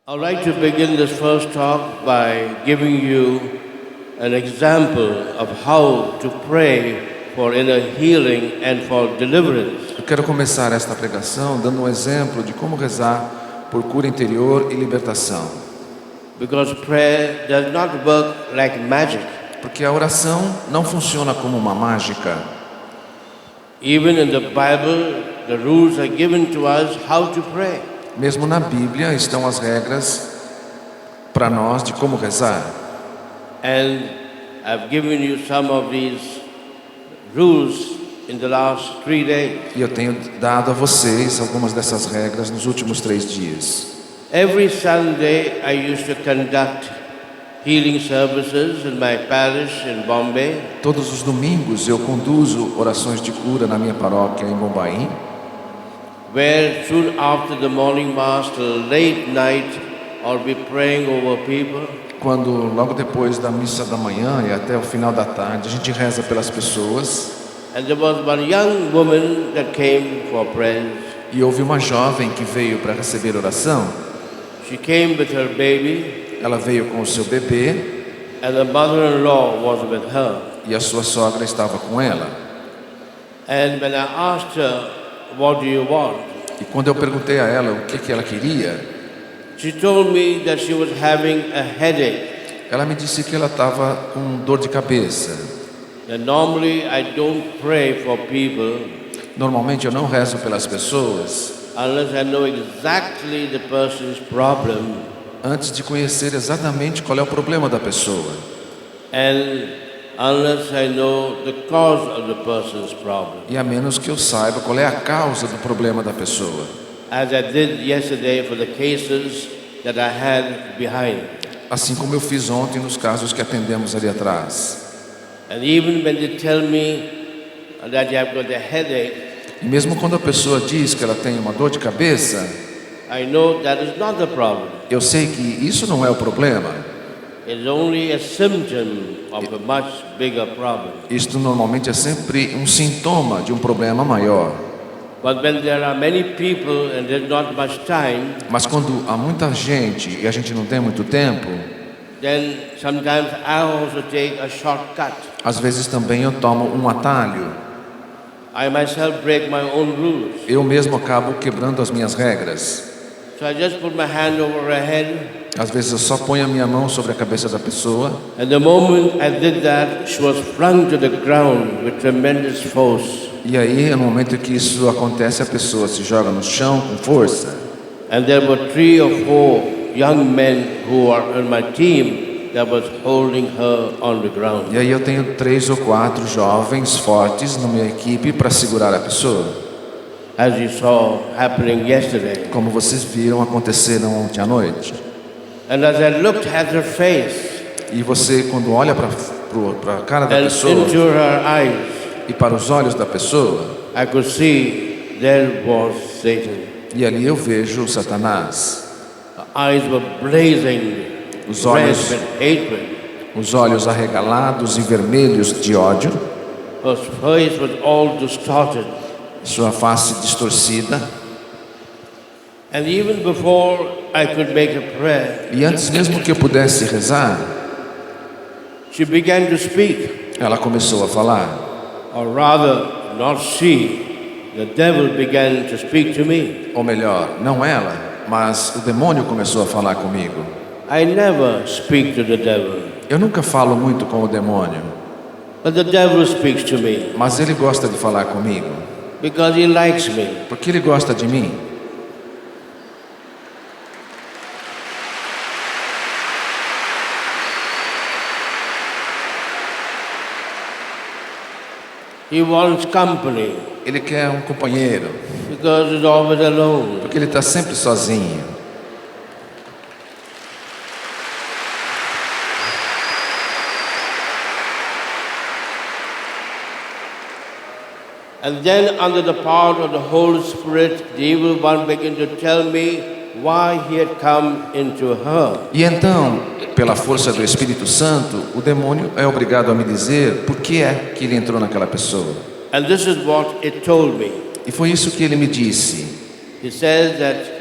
I'd like to begin this first talk by giving you an example of how to pray for inner healing and for deliverance. Eu quero começar esta pregação dando um exemplo de como rezar por cura interior e libertação. Because prayer does not work like magic. Porque a oração não funciona como uma mágica. Even in the Bible, the rules are given to us how to pray. Mesmo na Bíblia estão as regras para nós de como rezar. And I've given you some of these rules in the last 3 days. E eu tenho dado a vocês algumas dessas regras nos últimos 3 dias. Every Sunday I used to conduct healing services in my parish in Bombay. Todos os domingos eu conduzo orações de cura na minha paróquia em Bombaim, Where soon after the morning mass till late night I'll be praying over people. quando logo depois da missa da manhã e até o final da tarde a gente reza pelas pessoas. And there was one young woman that came for prayers. E houve uma jovem que veio para receber oração. She came with her baby Ela veio com o seu bebê and the mother-in-law was with her. e a sua sogra estava com ela. And when I asked her, what do you want? E quando eu perguntei a ela o que ela queria, She told me that she was having a headache. ela me disse que ela estava com dor de cabeça. And normally I don't pray for people Normalmente eu não rezo pelas pessoas unless I know exactly the person's problem antes de conhecer exatamente qual é o problema da pessoa. and unless I know the cause of the person's problem. E a menos que eu saiba qual é a causa do problema da pessoa. As I did yesterday for the cases that I had behind. Assim como eu fiz ontem nos casos que atendemos ali atrás. And even when they tell me that you have got a headache, E mesmo quando a pessoa diz que ela tem uma dor de cabeça, I know that is not the problem. eu sei que isso não é o problema. It's only a symptom of a much bigger problem. Isto normalmente é sempre um sintoma de um problema maior. But when there are many people and there's not much time, Mas quando há muita gente e a gente não tem muito tempo, then sometimes I also take a shortcut. às vezes também eu tomo um atalho. I myself break my own rules. Eu mesmo acabo quebrando as minhas regras. So I just put my hand over her head, Às vezes eu só ponho a minha mão sobre a cabeça da pessoa and the moment I did that, she was flung to the ground with tremendous force. e aí, no momento que isso acontece, a pessoa se joga no chão com força. And there were 3 or 4 young men who are on my team that was holding her on the ground. E aí eu tenho 3 ou 4 jovens fortes na minha equipe para segurar a pessoa. As you saw happening yesterday. Como vocês viram acontecer ontem à noite. And as I looked at her face E você, quando olha para a cara da and pessoa into her eyes, e para os olhos da pessoa, I could see there was Satan. e ali eu vejo Satanás. Her eyes were blazing Os red olhos, with hatred. os olhos arregalados e vermelhos de ódio, Her face was all distorted. sua face distorcida. And even before I could make a prayer, E antes mesmo que eu pudesse rezar, she began to speak. ela começou a falar. Or rather, not she, the devil began to speak to me. Ou melhor, não ela, mas o demônio começou a falar comigo. I never speak to the devil, Eu nunca falo muito com o demônio, but the devil speaks to me mas ele gosta de falar comigo, because he likes me. porque ele gosta de mim. He wants company Ele quer um companheiro, because he's always alone. porque ele está sempre sozinho. And then under the power of the Holy Spirit, the evil one began to tell me why he had come into her. E então, pela força do Espírito Santo, o demônio é obrigado a me dizer por que é que ele entrou naquela pessoa. And this is what it told me. E foi isso que ele me disse. He says that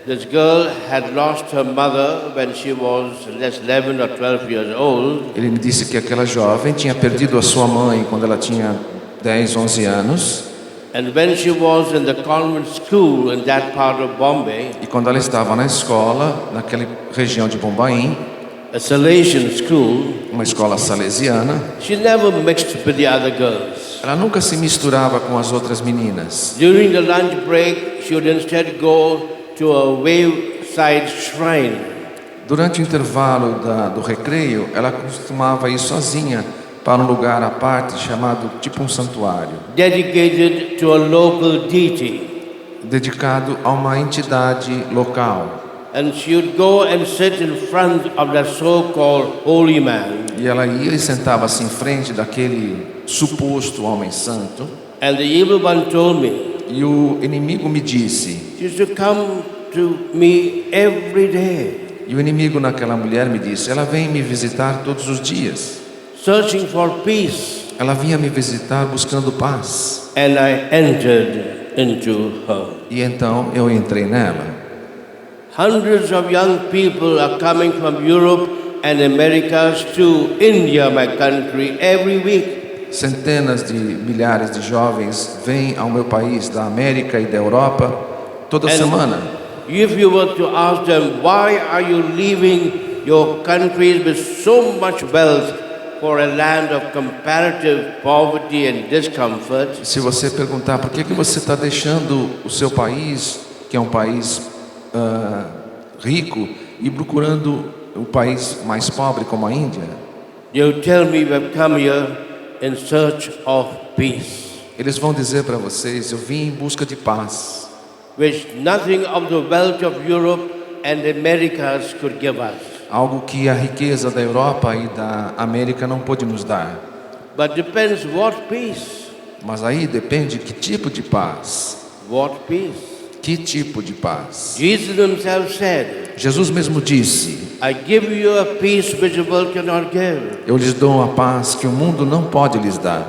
this girl had lost her mother when she was just 11 or 12 years old. Ele me disse que aquela jovem tinha perdido a sua mãe quando ela tinha 10, 11 anos. And when she was in the convent school in that part of Bombay, E quando ela estava na escola, naquela região de Bombaim, a Salesian school, uma escola salesiana, she never mixed with the other girls. ela nunca se misturava com as outras meninas. During the lunch break, she would instead go to a wayside shrine. Durante o intervalo do recreio, ela costumava ir sozinha para um lugar à parte chamado tipo um santuário, Dedicated to a local deity. dedicado a uma entidade local. And she would go and sit in front of that so-called holy man. E ela ia e sentava-se em frente daquele suposto homem santo. And the evil one told me, E o inimigo me disse, she should come to me every day, e o inimigo naquela mulher me disse, ela vem me visitar todos os dias. searching for peace. Ela vinha me visitar buscando paz. And I entered into her. E então eu entrei nela. Hundreds of young people are coming from Europe and Americas to India, my country, every week. Centenas de milhares de jovens vêm ao meu país, da América e da Europa, toda semana. If you were to ask them, why are you leaving your countries with so much wealth for a land of comparative poverty and discomfort? Se você perguntar por que você está deixando o seu país, que é um país rico, e procurando um país mais pobre como a Índia, They'll tell me we've come here in search of peace, eles vão dizer para vocês, eu vim em busca de paz, which nothing of the wealth of Europe and Americas could give us. algo que a riqueza da Europa e da América não pôde nos dar. But depends what peace. Mas aí depende que tipo de paz. What peace? Que tipo de paz? Jesus himself said, Jesus mesmo disse, I give you a peace which the world cannot give, eu lhes dou uma paz que o mundo não pode lhes dar.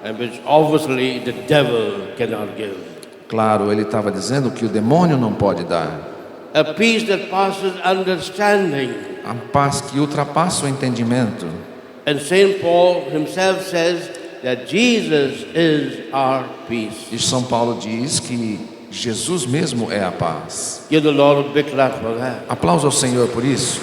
and which obviously the devil cannot give. Claro, ele estava dizendo que o demônio não pode dar. A peace that passes understanding. A paz que ultrapassa o entendimento. And St. Paul himself says that Jesus is our peace. E São Paulo diz que Jesus mesmo é a paz. Give the Lord a big clap for that. Aplausos ao Senhor por isso.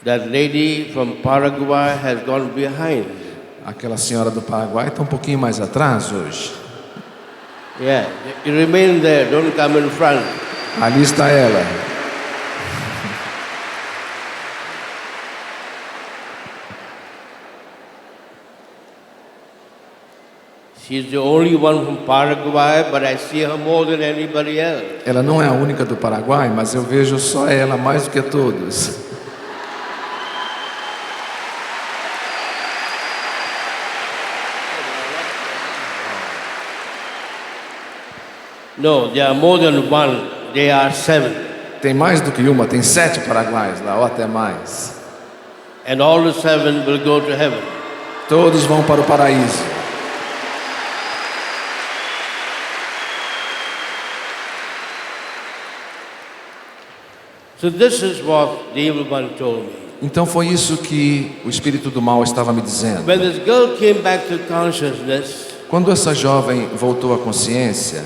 That lady from Paraguay has gone behind. Aquela senhora do Paraguai está um pouquinho mais atrás hoje. Yeah, you remain there, don't come in front. Ali está ela. She's the only one from Paraguay, but I see her more than anybody else. Ela não é a única do Paraguai, mas eu vejo só ela mais do que todos. No, there are more than one. There are 7. Tem mais do que uma, tem 7 paraguaios lá, ou até mais. And all the 7 will go to heaven. Todos vão para o paraíso. So this is what the evil one told me. Então foi isso que o espírito do mal estava me dizendo. When this girl came back to consciousness, Quando essa jovem voltou à consciência,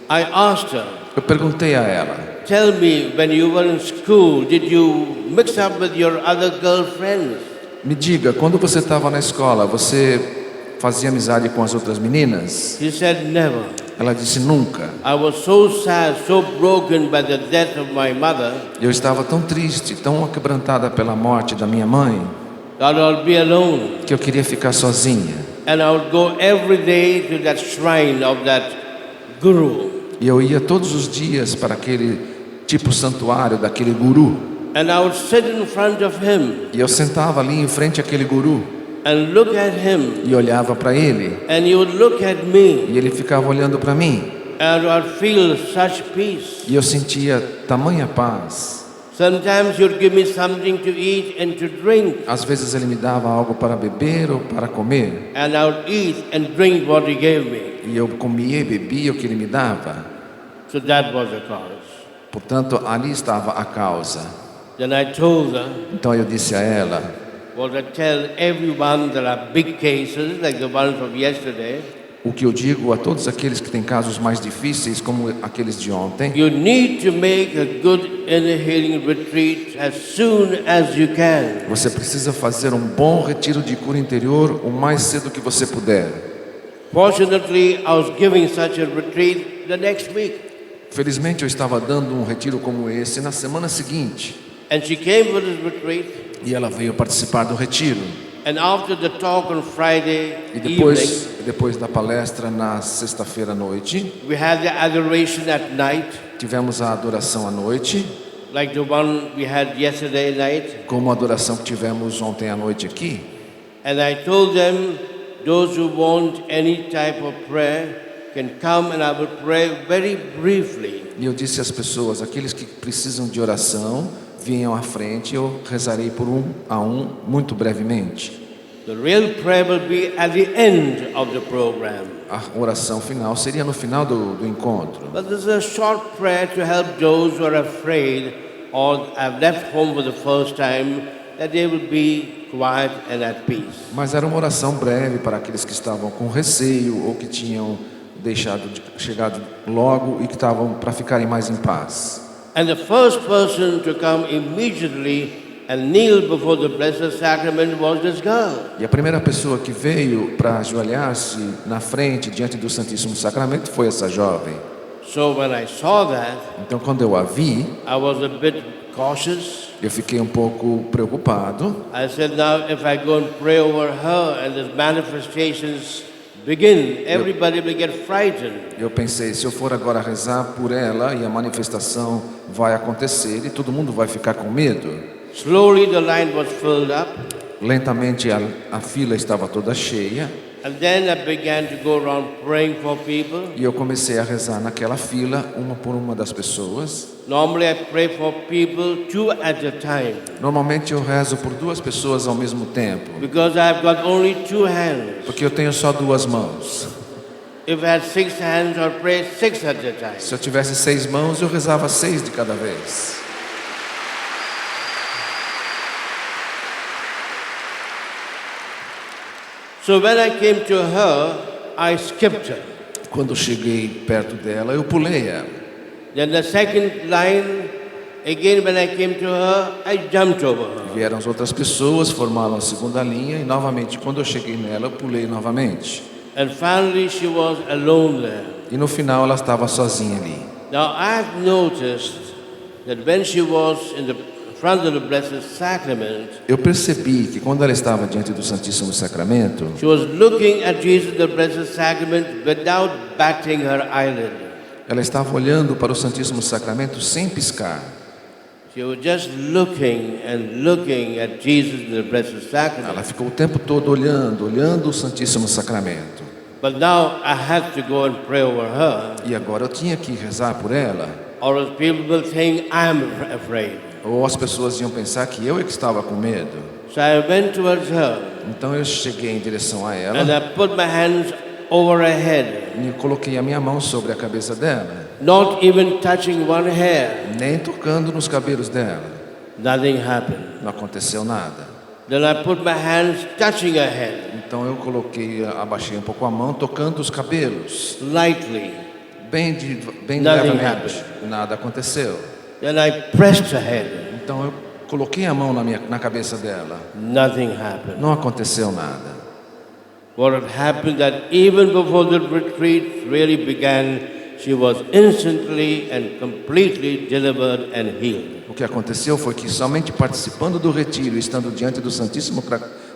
I asked her, eu perguntei a ela, tell me, when you were in school, did you mix up with your other girlfriends? me diga, quando você estava na escola, você fazia amizade com as outras meninas? She said, never. Ela disse, nunca. I was so sad, so broken by the death of my mother, Eu estava tão triste, tão quebrantada pela morte da minha mãe, that I'll be alone. que eu queria ficar sozinha. And I would go every day to that shrine of that guru. E eu ia todos os dias para aquele tipo santuário daquele guru. And I would sit in front of him E eu sentava ali em frente àquele guru and look at him. e olhava para ele. And he would look at me. E ele ficava olhando para mim. And I'd feel such peace, E eu sentia tamanha paz, Sometimes he'd give me something to eat and to drink, Às vezes ele me dava algo para beber ou para comer, and I would eat and drink what he gave me. e eu comia e bebia o que ele me dava. So that was the cause. Portanto, ali estava a causa. Then I told her, Então eu disse a ela: well, I tell everyone there are big cases like the one from yesterday. o que eu digo a todos aqueles que têm casos mais difíceis, como aqueles de ontem, You need to make a good inner healing retreat as soon as you can. você precisa fazer um bom retiro de cura interior o mais cedo que você puder. Fortunately, I was giving such a retreat the next week. Felizmente eu estava dando um retiro como esse na semana seguinte, And she came for this retreat. e ela veio participar do retiro. And after the talk on Friday E evening, depois da palestra na sexta-feira à noite, we had the adoration at night, tivemos a adoração à noite, like the one we had yesterday night. como a adoração que tivemos ontem à noite aqui. And I told them, those who want any type of prayer can come and I will pray very briefly. E eu disse às pessoas: aqueles que precisam de oração, venham à frente, eu rezarei por um a um, muito brevemente. The real prayer will be at the end of the program. A oração final seria no final do encontro. But this is a short prayer to help those who are afraid or have left home for the first time, that they will be quiet and at peace. Mas era uma oração breve para aqueles que estavam com receio ou que tinham chegado logo e que estavam para ficarem mais em paz. And the first person to come immediately and kneel before the Blessed Sacrament was this girl. E a primeira pessoa que veio para ajoelhar-se na frente, diante do Santíssimo Sacramento, foi essa jovem. So when I saw that, Então, quando eu a vi, I was a bit cautious. eu fiquei um pouco preocupado. I said, now if I go and pray over her and the manifestations begin, everybody will get frightened. Eu pensei: se eu for agora rezar por ela e a manifestação vai acontecer e todo mundo vai ficar com medo. Slowly the line was filled up. Lentamente a fila estava toda cheia And then I began to go around praying for people. e eu comecei a rezar naquela fila, uma por uma das pessoas. Normally I pray for people two at a time, Normalmente eu rezo por duas pessoas ao mesmo tempo, because I've got only two hands. porque eu tenho só duas mãos. If I had 6 hands, I'd pray 6 at a time. Se eu tivesse 6 mãos, eu rezava 6 de cada vez. So when I came to her, I skipped her. Quando cheguei perto dela, eu pulei ela. Then the second line, again when I came to her, I jumped over her. Vieram as outras pessoas, formaram a segunda linha e novamente, quando eu cheguei nela, eu pulei novamente. And finally she was alone there. E no final ela estava sozinha ali. Now I've noticed that when she was in the front of the Blessed Sacrament, Eu percebi que quando ela estava diante do Santíssimo Sacramento, she was looking at Jesus, the Blessed Sacrament, without batting her eyelid. ela estava olhando para o Santíssimo Sacramento sem piscar. She was just looking and looking at Jesus, the Blessed Sacrament. Ela ficou o tempo todo olhando o Santíssimo Sacramento. But now I had to go and pray over her, E agora eu tinha que rezar por ela, or else people will think I'm afraid. ou as pessoas iam pensar que eu é que estava com medo. So I went towards her Então eu cheguei em direção a and ela I put my hands over her head, e coloquei a minha mão sobre a cabeça dela, not even touching one hair. nem tocando nos cabelos dela. Nothing happened. Não aconteceu nada. Then I put my hands touching her head, Então eu abaixei um pouco a mão, tocando os cabelos, lightly. bem Nothing levemente. Nada aconteceu. Then I pressed her head. Então eu coloquei a mão na cabeça dela. Nothing happened. Não aconteceu nada. What had happened that even before the retreat really began, she was instantly and completely delivered and healed. O que aconteceu foi que somente participando do retiro, estando diante do Santíssimo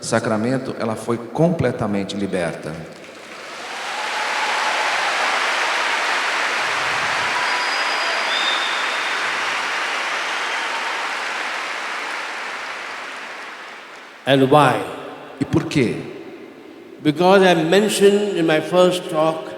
Sacramento, ela foi completamente liberta. And why? E por quê? Because I mentioned in my first talk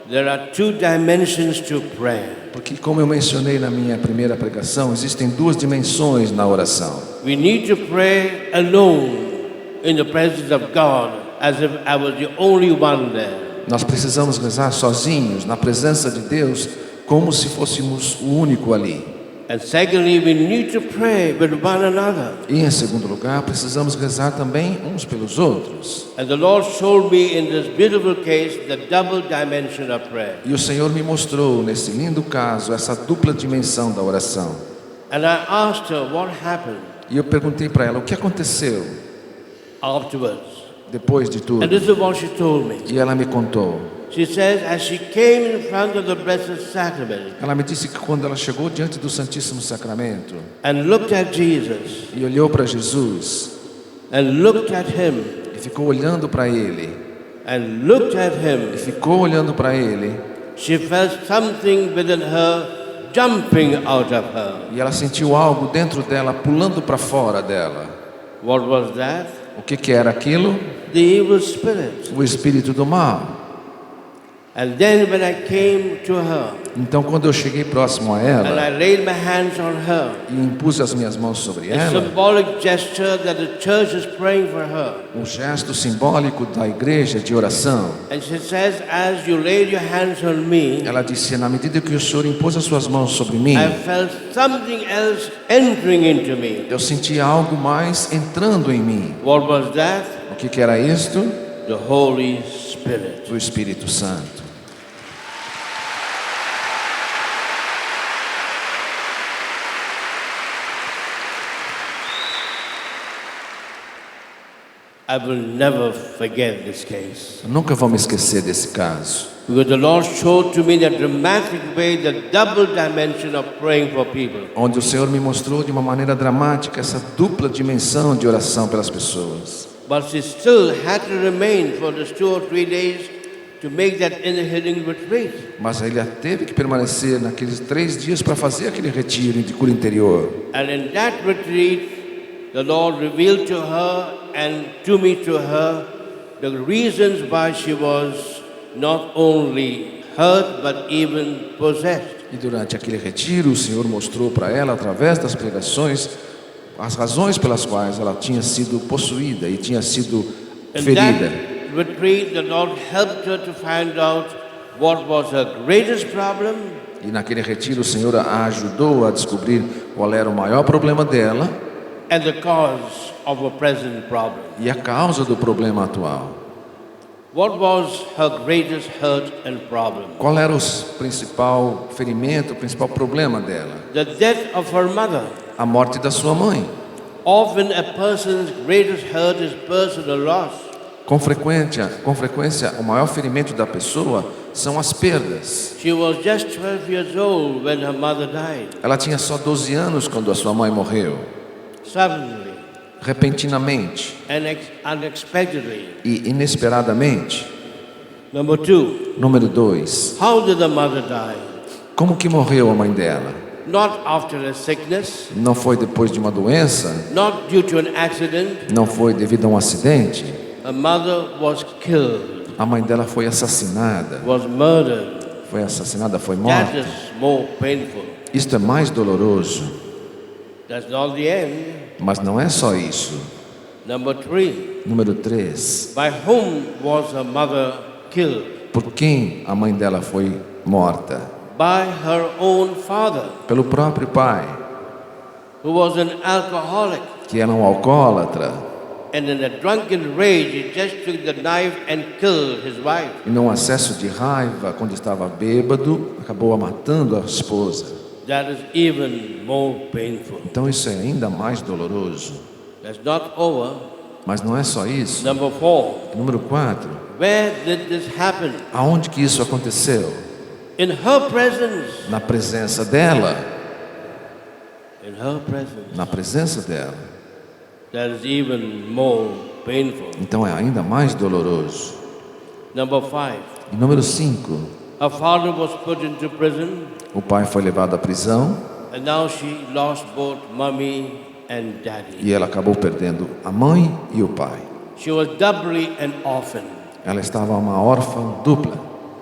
There are two dimensions to prayer. Porque, como eu mencionei na minha primeira pregação, existem duas dimensões na oração. We need to pray alone in the presence of God, as if I was the only one there. Nós precisamos rezar sozinhos, na presença de Deus, como se fôssemos o único ali. And secondly, we need to pray with one another. E em segundo lugar, precisamos rezar também uns pelos outros. And the Lord showed me in this beautiful case the double dimension of prayer. E o Senhor me mostrou, nesse lindo caso, essa dupla dimensão da oração. And I asked her what happened E eu perguntei para ela, o que aconteceu afterwards. depois de tudo? And this is what she told me. E ela me contou. She says, as she came in front of the Blessed Sacrament Ela me disse que quando ela chegou diante do Santíssimo Sacramento and looked at Jesus e olhou para Jesus and looked at him e ficou olhando para ele, and looked at him, e ficou olhando para ele, she felt something within her jumping out of her. e ela sentiu algo dentro dela pulando para fora dela. What was that? O que era aquilo? The evil spirit. O espírito do mal. And then when I came to her Então, quando eu cheguei próximo a and ela I laid my hands on her, e impus as minhas mãos sobre a ela, symbolic gesture that the church is praying for her. um gesto simbólico da igreja de oração, And she says, as you laid your hands on me, ela disse: na medida que o Senhor impôs as suas mãos sobre mim, I felt something else entering into me. eu senti algo mais entrando em mim. What was that? O que era isto? The Holy Spirit. O Espírito Santo. I will never forget this case. Eu nunca vou me esquecer desse caso. Because the Lord showed to me in a dramatic way the double dimension of praying for people. Onde o Senhor me mostrou de uma maneira dramática essa dupla dimensão de oração pelas pessoas. But she still had to remain for those 2 or 3 days to make that inner healing retreat. Mas ele teve que permanecer naqueles 3 dias para fazer aquele retiro de cura interior. And in that retreat, the Lord revealed to her and to me to her the reasons why she was not only hurt but even possessed. E durante aquele retiro, o Senhor mostrou para ela, através das pregações, as razões pelas quais ela tinha sido possuída e tinha sido In ferida. that retreat, the Lord helped her to find out what was her greatest problem E naquele retiro, o Senhor a ajudou a descobrir qual era o maior problema dela and the cause of her present problem. e a causa do problema atual. What was her greatest hurt and problem? Qual era o principal ferimento, o principal problema dela? The death of her mother. A morte da sua mãe. Often a person's greatest hurt is personal loss. Com frequência, o maior ferimento da pessoa são as perdas. She was just 12 years old when her mother died. Ela tinha só 12 anos quando a sua mãe morreu. Suddenly Repentinamente and unexpectedly. e inesperadamente. Number 2, Número 2. how did the mother die? Como que morreu a mãe dela? Not after a sickness, Não foi depois de uma doença? not due to an accident. Não foi devido a um acidente? Her mother was killed, A mãe dela foi assassinada. was murdered. Foi assassinada, foi That morta. is more painful. Isto é mais doloroso. That's not the end. Mas não é só isso. Number 3, Número 3. by whom was her mother killed? Por quem a mãe dela foi morta? By her own father, Pelo próprio pai, who was an alcoholic. que era um alcoólatra. And in a drunken rage, he just took the knife and killed his wife. E num acesso de raiva, quando estava bêbado, acabou matando a esposa. That is even more painful. Então isso é ainda mais doloroso. That's not over. Mas não é só isso. Number 4, Número 4. where did this happen? Aonde que isso aconteceu? In her presence. Na presença dela. In her presence. Na presença dela. That is even more painful. Então é ainda mais doloroso. Number 5, E número 5. her father was put into prison, O pai foi levado à prisão and now she lost both mommy and daddy. e ela acabou perdendo a mãe e o pai. She was doubly an orphan. Ela estava uma órfã dupla.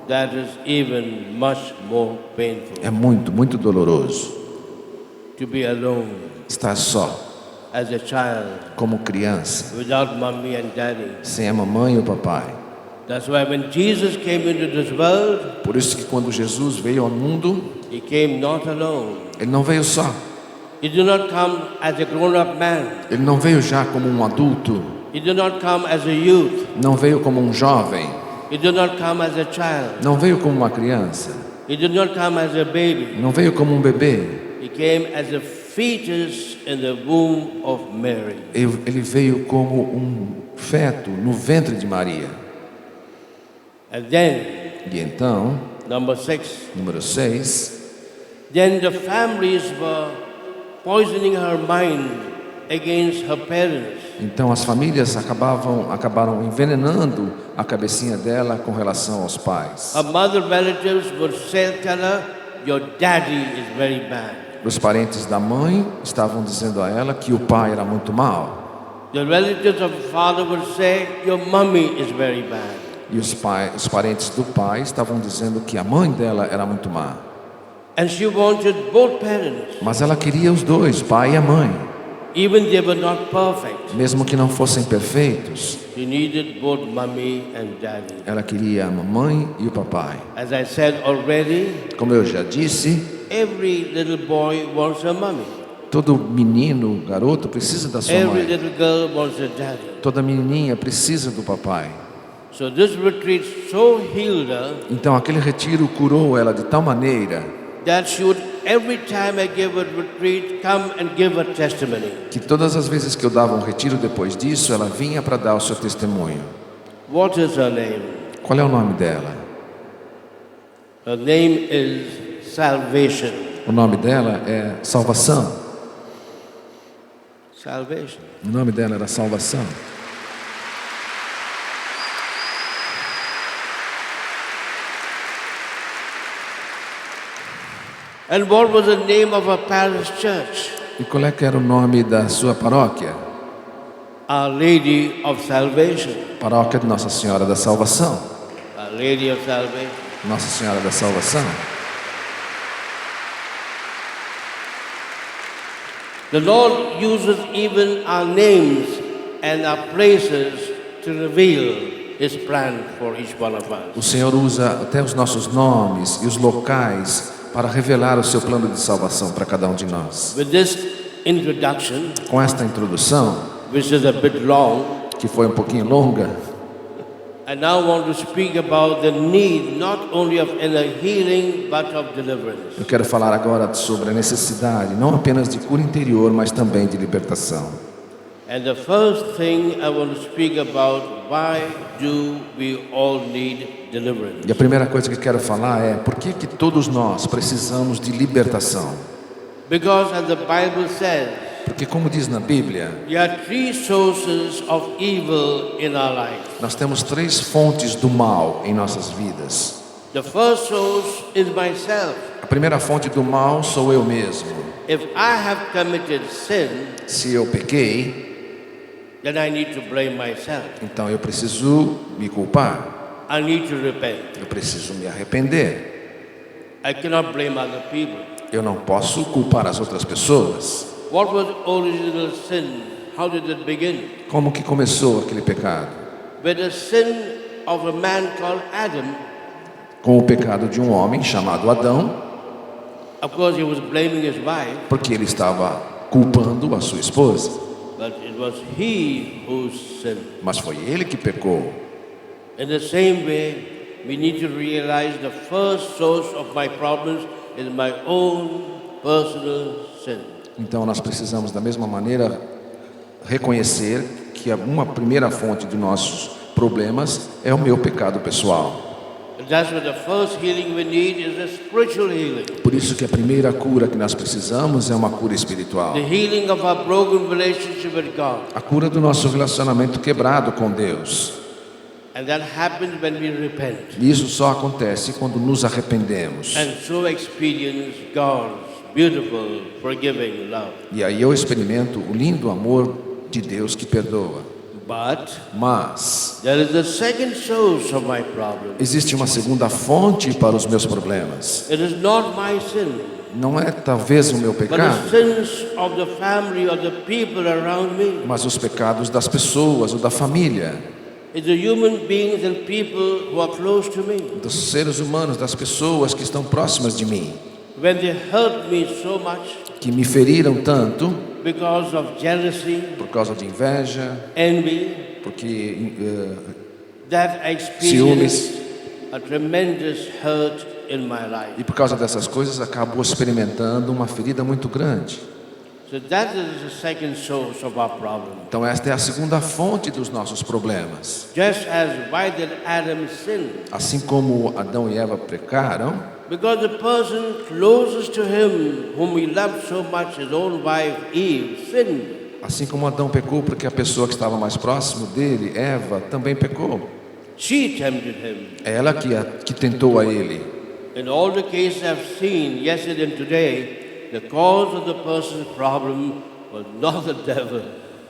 that is even much more painful. É muito, muito doloroso To be alone estar só, as a child, como criança, without mommy and daddy. sem a mamãe e o papai. That's why when Jesus came into this world, Por isso que quando Jesus veio ao mundo, he came not alone. ele não veio só. He did not come as a grown-up man. Ele não veio já como um adulto, He did not come as a youth. não veio como um jovem, He did not come as a child. não veio como uma criança, He did not come as a baby. não veio como um bebê. He came as a fetus in the womb of Mary. Ele veio como um feto no ventre de Maria. And then, E então, number 6, número 6, then the families were poisoning her mind against her parents. então as famílias acabaram envenenando a cabecinha dela com relação aos pais. Her mother relatives would tell her, your daddy is very bad. Os parentes da mãe estavam dizendo a ela que o pai era muito mau. The relatives of the father would say, your mommy is very bad. E os parentes do pai estavam dizendo que a mãe dela era muito má. And she wanted both parents, Mas ela queria os dois, o pai e a mãe. even they were not perfect. Mesmo que não fossem perfeitos, She needed both mommy and daddy. ela queria a mamãe e o papai. As I said already, Como eu já disse, every little boy wants a mommy. todo menino, garoto, precisa da sua Every mãe. little girl wants a daddy. Toda menininha precisa do papai. So this retreat so healed her Então aquele retiro curou ela de tal maneira that she would, every time I gave a retreat, come and give a testimony. que todas as vezes que eu dava um retiro depois disso, ela vinha para dar o seu testemunho. What is her name? Qual é o nome dela? Her name is Salvation. O nome dela é Salvação. Salvation. O nome dela era Salvação. And what was the name of her parish church? E qual é que era o nome da sua paróquia? Our Lady of Salvation. Paróquia de Nossa Senhora da Salvação. Our Lady of Salvation. Nossa Senhora da Salvação. The Lord uses even our names and our places to reveal His plan for each one of us. O Senhor usa até os nossos nomes e os locais para revelar o seu plano de salvação para cada um de nós. With this introduction, Com esta introdução, which is a bit long, que foi um pouquinho longa, I now want to speak about the need not only of inner healing but of deliverance. eu quero falar agora sobre a necessidade não apenas de cura interior, mas também de libertação. And the first thing I want to speak about, why do we all need deliverance? E a primeira coisa que quero falar é por que todos nós precisamos de libertação? Because as the Bible says, Porque como diz na Bíblia, there are three sources of evil in our life. nós temos 3 fontes do mal em nossas vidas. The first source is myself. A primeira fonte do mal sou eu mesmo. If I have committed sin, Se eu pequei, then I need to blame myself. então eu preciso me culpar. I need to repent. Eu preciso me arrepender. I cannot blame other people. Eu não posso culpar as outras pessoas. What was the original sin? How did it begin? Como que começou aquele pecado? With the sin of a man called Adam. Com o pecado de um homem chamado Adão, Of course, he was blaming his wife, porque ele estava culpando a sua esposa. but it was he who sinned. Mas foi ele que pecou. In the same way, we need to realize the first source of my problems is my own personal sin. Então nós precisamos da mesma maneira reconhecer que uma primeira fonte de nossos problemas é o meu pecado pessoal. And that's why the first healing we need is a spiritual healing. Por isso que a primeira cura que nós precisamos é uma cura espiritual. The healing of our broken relationship with God. A cura do nosso relacionamento quebrado com Deus. And that happens when we repent. E isso só acontece quando nos arrependemos. And so experience God's beautiful, forgiving love. E aí eu experimento o lindo amor de Deus que perdoa. Mas there is a second source of my problem. existe uma segunda fonte para os meus problemas. It is not my sin, Não é talvez o meu but pecado, the sins of the family or the people around me. mas os pecados das pessoas ou da família, It's the human beings and people who are close to me. dos seres humanos, das pessoas que estão próximas de mim, When they hurt me so much que me feriram tanto because of jealousy, por causa de inveja, envy, porque that I ciúmes, experienced a tremendous hurt in my life. e por causa dessas coisas acabou experimentando uma ferida muito grande. So that is the second source of our problem. Então esta é a segunda fonte dos nossos problemas. Just as why did Adam sin? Assim como Adão e Eva pecaram, Because the person closest to him, whom he loved so much, his own wife Eve, sinned. assim como Adão pecou porque a pessoa que estava mais próximo dele, Eva, também pecou. She tempted him. É ela que tentou a ele. In all the cases I've seen yesterday and today, the cause of the person's problem was not the devil,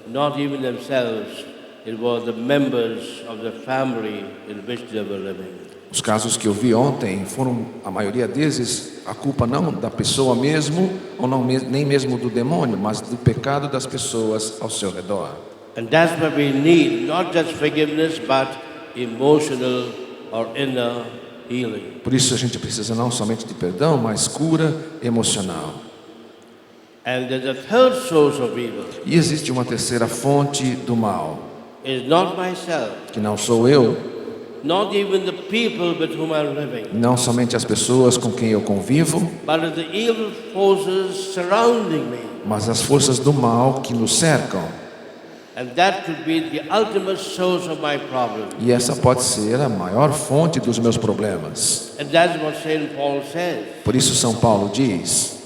not even themselves. It was the members of the family in which they were living. Os casos que eu vi ontem foram, a maioria deles, a culpa não da pessoa mesmo, ou não, nem mesmo do demônio, mas do pecado das pessoas ao seu redor. And that's what we need, not just forgiveness, but emotional or inner healing. Por isso a gente precisa não somente de perdão, mas cura emocional. And there's a third source of evil. E existe uma terceira fonte do mal, It's not myself, que não sou eu, not even the people with whom I'm living, não somente as pessoas com quem eu convivo, but it's the evil forces surrounding me. mas as forças do mal que nos cercam. And that could be the ultimate source of my problem. E essa pode ser a maior fonte dos meus problemas. And that's what St. Paul says, Por isso São Paulo diz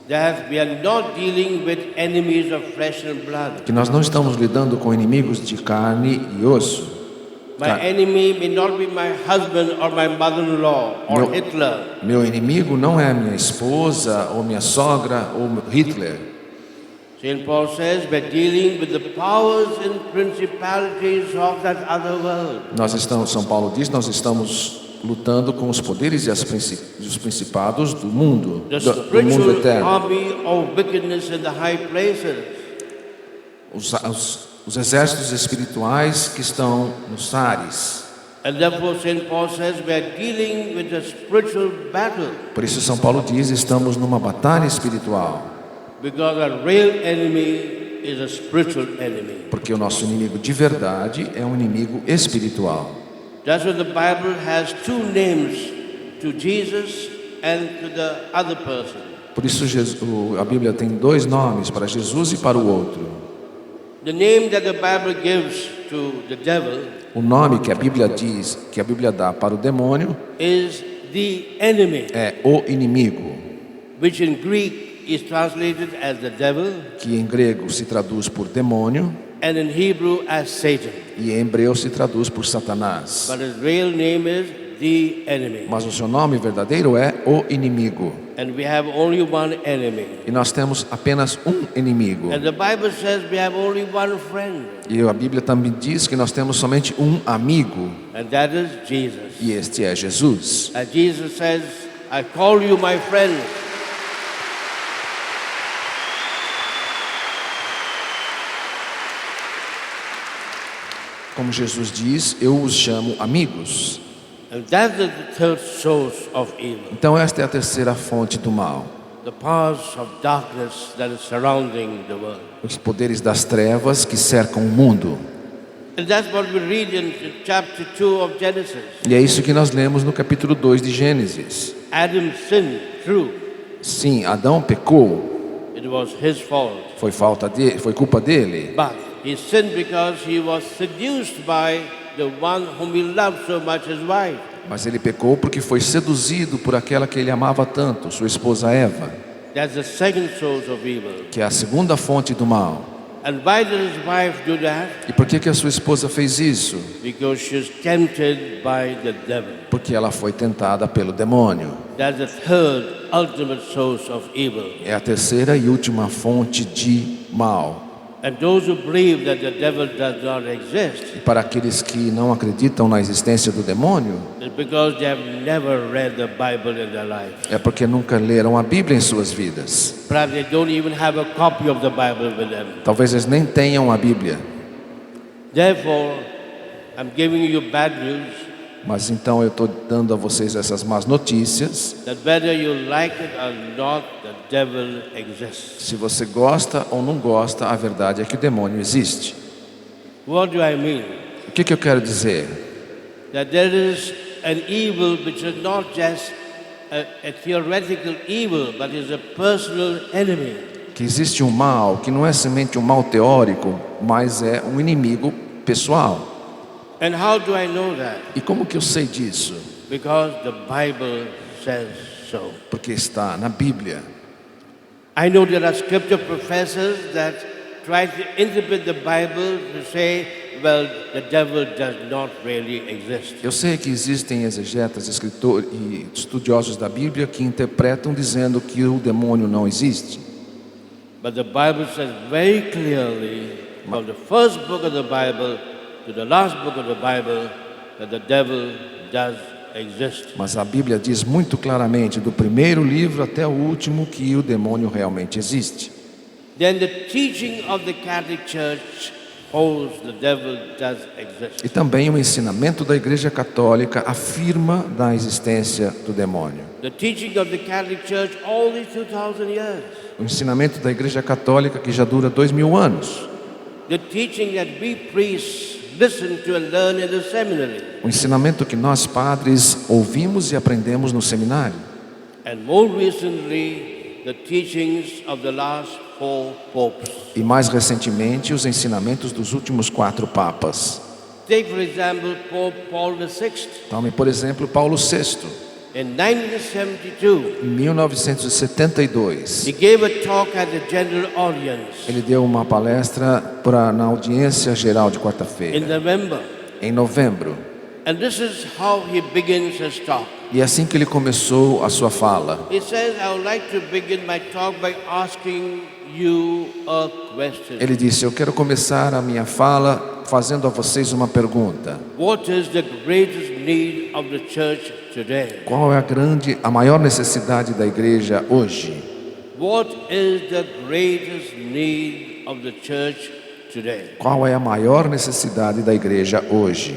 that we are not dealing with enemies of flesh and blood. que nós não estamos lidando com inimigos de carne e osso. My enemy may not be my husband or my mother-in-law or Hitler. Meu inimigo não é minha esposa ou minha sogra ou Hitler. St. Paul says we're dealing with the powers and principalities of that other world. São Paulo diz, nós estamos lutando com os poderes e os principados do mundo, The do mundo spiritual eterno. army of wickedness in the high places. Os exércitos espirituais que estão nos ares. And therefore St. Paul says we are dealing with a spiritual battle. Por isso São Paulo diz, estamos numa batalha espiritual. Because our real enemy is a spiritual enemy. Porque o nosso inimigo de verdade é um inimigo espiritual. That's why the Bible has two names, to Jesus and to the other person. Por isso a Bíblia tem dois nomes, para Jesus e para o outro. The name that the Bible gives to the devil O nome que a Bíblia diz, que a Bíblia dá para o demônio, is the enemy, é o inimigo, which in Greek is translated as the devil que em grego se traduz por demônio and in Hebrew as Satan. e em hebreu se traduz por Satanás. But his real name is the enemy. Mas o seu nome verdadeiro é o inimigo. And we have only one enemy. E nós temos apenas um inimigo. And the Bible says we have only one friend, E a Bíblia também diz que nós temos somente um amigo, and that is Jesus. e este é Jesus. And Jesus says, I call you my friend. Como Jesus diz, eu os chamo amigos. And that is the third source of evil. Então esta é a terceira fonte do mal. The powers of darkness that is surrounding the world. Os poderes das trevas que cercam o mundo. And that's what we read in chapter 2 of Genesis. E é isso que nós lemos no capítulo 2 de Gênesis. Adam sinned, true. Sim, Adão pecou. It was his fault. Foi culpa dele. But he sinned because he was seduced by the one whom he loved so much, his wife. Mas ele pecou porque foi seduzido por aquela que ele amava tanto, sua esposa Eva, That's the second source of evil. que é a segunda fonte do mal. And why did his wife do that? E por que a sua esposa fez isso? Because she was tempted by the devil. Porque ela foi tentada pelo demônio. That's the third ultimate source of evil. É a terceira e última fonte de mal. And those who believe that the devil does not exist, E para aqueles que não acreditam na existência do demônio, is because they have never read the Bible in their life. é porque nunca leram a Bíblia em suas vidas. Perhaps they don't even have a copy of the Bible with them. Talvez eles nem tenham a Bíblia. Therefore, I'm giving you bad news Mas então eu estou dando a vocês essas más notícias. that whether you like it or not, the devil exists. Se você gosta ou não gosta, a verdade é que o demônio existe. What do I mean? O que eu quero dizer? That there is an evil which is not just a theoretical evil, but is a personal enemy. Que existe um mal que não é somente um mal teórico, mas é um inimigo pessoal. And how do I know that? E como que eu sei disso? Because the Bible says so. Porque está na Bíblia. I know there are scripture professors that try to interpret the Bible to say, well, the devil does not really exist. Eu sei que existem exegetas, escritores e estudiosos da Bíblia que interpretam dizendo que o demônio não existe. But the Bible says very clearly, from the first book of the Bible to the last book of the Bible, that the devil does exist. Mas a Bíblia diz muito claramente, do primeiro livro até o último, que o demônio realmente existe. Then the teaching of the Catholic Church holds the devil does exist. E também o ensinamento da Igreja Católica afirma da existência do demônio. The teaching of the Catholic Church all these 2,000 years. O ensinamento da Igreja Católica que já dura 2000 anos. The teaching that we priests listen to and learn in the seminary. O ensinamento que nós padres ouvimos e aprendemos no seminário. And more recently, the teachings of the last 4 popes. E mais recentemente, os ensinamentos dos últimos 4 papas. Take, for example, Pope Paul VI. Tome, por exemplo, Paulo VI. In 1972, Em 1972, he gave a talk at the general audience ele deu uma palestra na audiência geral de in quarta-feira, November. em novembro. And this is how he begins his talk. E é assim que ele começou a sua fala. He says, I would like to begin my talk by asking you a question. Ele disse: eu quero começar a minha fala fazendo a vocês uma pergunta. What is the greatest need of the church today? Qual é a maior necessidade da igreja hoje? What is the greatest need of the church today? Qual é a maior necessidade da igreja hoje?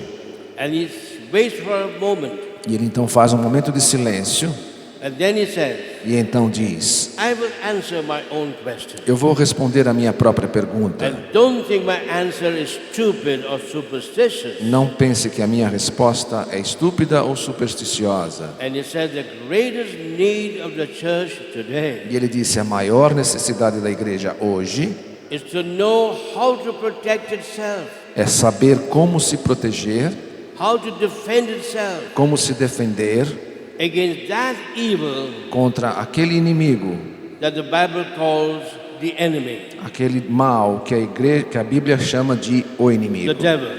And he waits for a moment, E ele então faz um momento de silêncio and then he says, e então diz: I will answer my own question. eu vou responder a minha própria pergunta. And don't think my answer is stupid or superstitious. Não pense que a minha resposta é estúpida ou supersticiosa. And he said the greatest need of the church today E ele disse: a maior necessidade da igreja hoje is to know how to protect itself, é saber como se proteger, how to defend itself como se defender against that evil contra aquele inimigo, that the Bible calls the enemy, aquele mal que a Bíblia chama de o the inimigo, devil,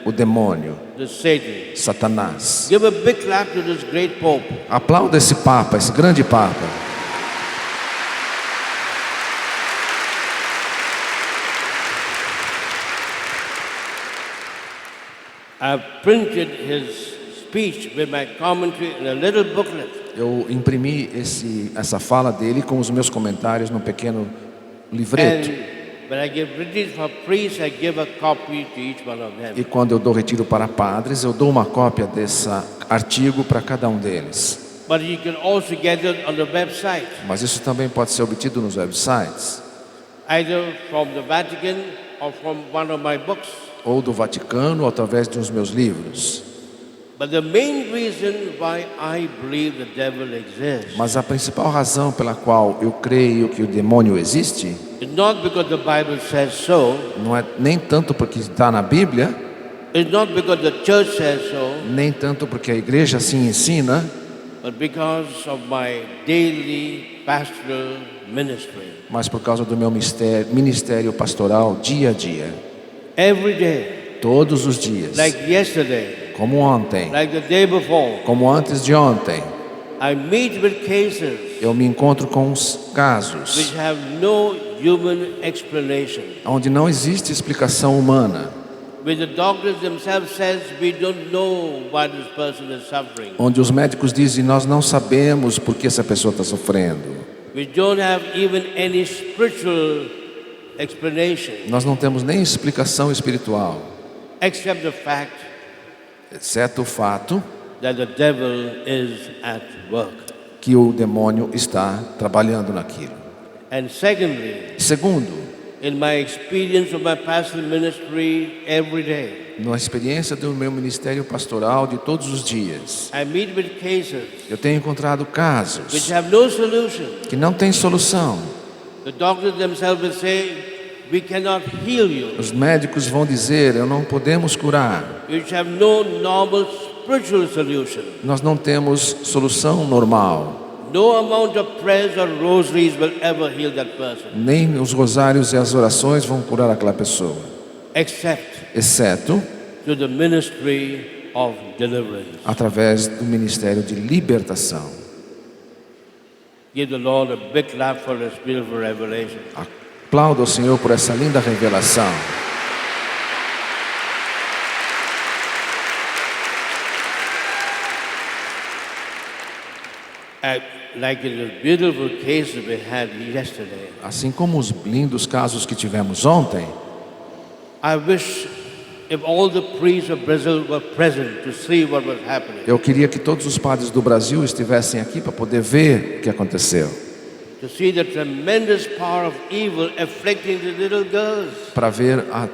o demônio, the Satan. Satanás. Give a big clap to this great Pope. Aplauda esse Papa, esse grande Papa. I've printed his speech with my commentary in a little booklet. Eu imprimi essa fala dele com os meus comentários num pequeno livreto. And when I give retreat for priests, I give a copy to each one of them. E quando eu dou retiro para padres, eu dou uma cópia desse artigo para cada um deles. But you can also get it on the website, Mas isso também pode ser obtido nos websites, either from the Vatican or from one of my books. ou do Vaticano, ou através de uns meus livros. But the main reason why I believe the devil exists Mas a principal razão pela qual eu creio que o demônio existe is not because the Bible says so, não é nem tanto porque está na Bíblia, it's not because the church says so, nem tanto porque a igreja assim ensina, but because of my daily pastoral ministry. mas por causa do meu ministério pastoral dia a dia. Every day, Todos os dias, like yesterday, como ontem, like the day before, como antes de ontem, I meet with cases eu me encontro com os casos which have no human explanation. onde não existe explicação humana, Where the doctors themselves says we don't know why this person is suffering. onde os médicos dizem nós não sabemos por que essa pessoa está sofrendo. We don't have even any spiritual explanation, Nós não temos nem explicação espiritual, except the fact exceto o fato that the devil is at work. que o demônio está trabalhando naquilo. And secondly, Segundo, in my experience of my pastoral ministry every day, na experiência do meu ministério pastoral de todos os dias, I meet with cases eu tenho encontrado which casos have no solution. que não têm solução. The doctors themselves will say, we cannot heal you. Os médicos vão dizer, não podemos curar. You have no normal spiritual solution. Nós não temos solução normal. No amount of prayers or rosaries will ever heal that person, Nem os rosários e as orações vão curar aquela pessoa, except exceto through the ministry of deliverance. através do ministério de libertação. Give the Lord a big clap for His beautiful revelation. Aplauda ao Senhor por essa linda revelação. Like in the beautiful case that we had yesterday, Assim como os lindos casos que tivemos ontem, I wish if all the priests of Brazil were present to see what was happening, eu queria que todos os padres do Brasil estivessem aqui para poder ver o que aconteceu, to see the tremendous power of evil afflicting the little girls. para ver o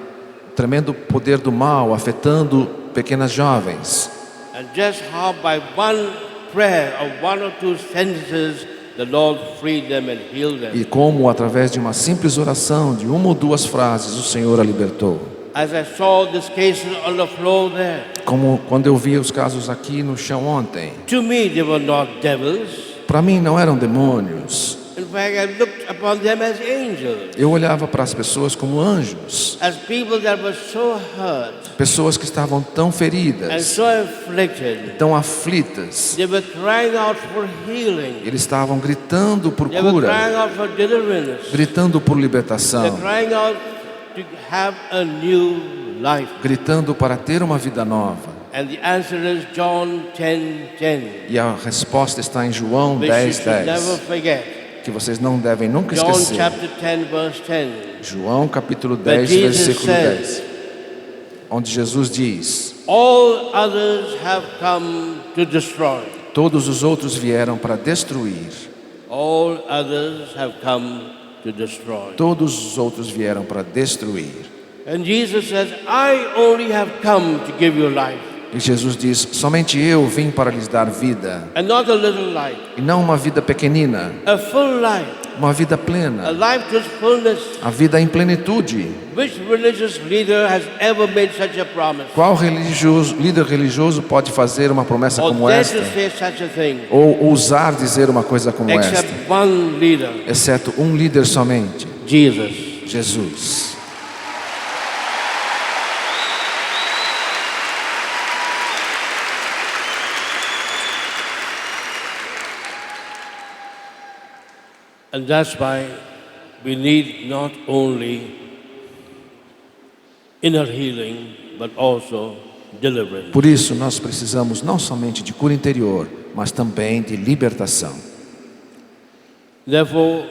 tremendo poder do mal afetando pequenas jovens. And just how by one prayer of one or two sentences, the Lord freed them and healed them. E como através de uma simples oração, de uma ou duas frases, o Senhor a libertou. As I saw this case on the floor there, Como quando eu vi os casos aqui no chão ontem, to me they were not devils. para mim não eram demônios. In fact, I looked upon them as angels, Eu olhava para as pessoas como anjos, as people that were so hurt pessoas que estavam tão and feridas, so afflicted. tão aflitas. They were crying out for healing. Eles estavam gritando por They were cura, crying out for deliverance. gritando por They're libertação, crying out to have a new life. gritando para ter uma vida nova. And the answer is John 10:10, E a resposta está em João which you 10, should never 10, forget. que vocês não devem nunca John esquecer. chapter 10 verse 10. João capítulo 10, Jesus versículo said, 10, onde Jesus diz: All others have come to destroy. todos os outros vieram para destruir. All others have come to destroy. Todos os outros vieram para destruir. And Jesus says, I only have come to give you life. E Jesus diz: somente eu vim para lhes dar vida, And not a little life, e não uma vida pequenina, a full life, uma vida a plena, life to its fullness. a vida em plenitude. Which religious leader has ever made such a promise? Qual líder religioso pode fazer uma promessa Or como dare esta? to say such a thing? Ou ousar dizer uma coisa como esta? Except one leader, Exceto um líder somente: Jesus. Jesus. And that's why we need not only inner healing, but also deliverance. Por isso, nós precisamos não somente de cura interior, mas também de libertação. Therefore,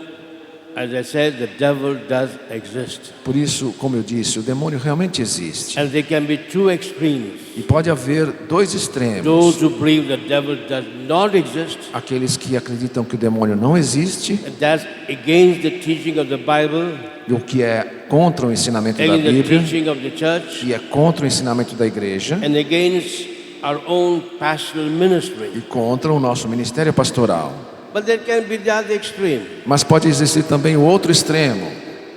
as I said, the devil does exist. Por isso, como eu disse, o demônio realmente existe. And there can be two extremes. E pode haver dois extremos. Those who believe the devil does not exist, Aqueles que acreditam que o demônio não existe, and that's against the teaching of the Bible, e o que é contra o ensinamento da against the Bíblia, teaching of the church, e é contra o ensinamento da igreja, and against our own pastoral ministry. e contra o nosso ministério pastoral. But there can be the other extreme. Mas pode existir também o outro extremo.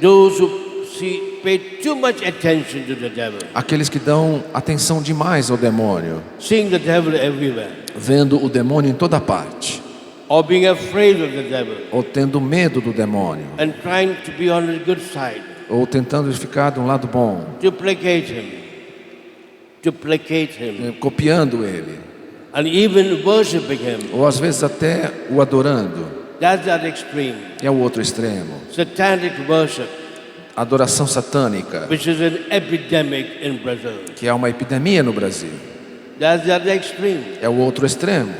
Those who pay too much attention to the devil, Aqueles que dão atenção demais ao demônio, seeing the devil everywhere, vendo o demônio em toda parte, or being afraid of the devil, ou tendo medo do demônio, and trying to be on his good side, ou tentando ficar de um lado bom, to placate him, copiando ele, and even worshiping him. ou às vezes até o adorando. That's that extreme. É o outro extremo. Satanic worship, Adoração satânica, which is an epidemic in Brazil. que é uma epidemia no Brasil. That's that extreme. É o outro extremo.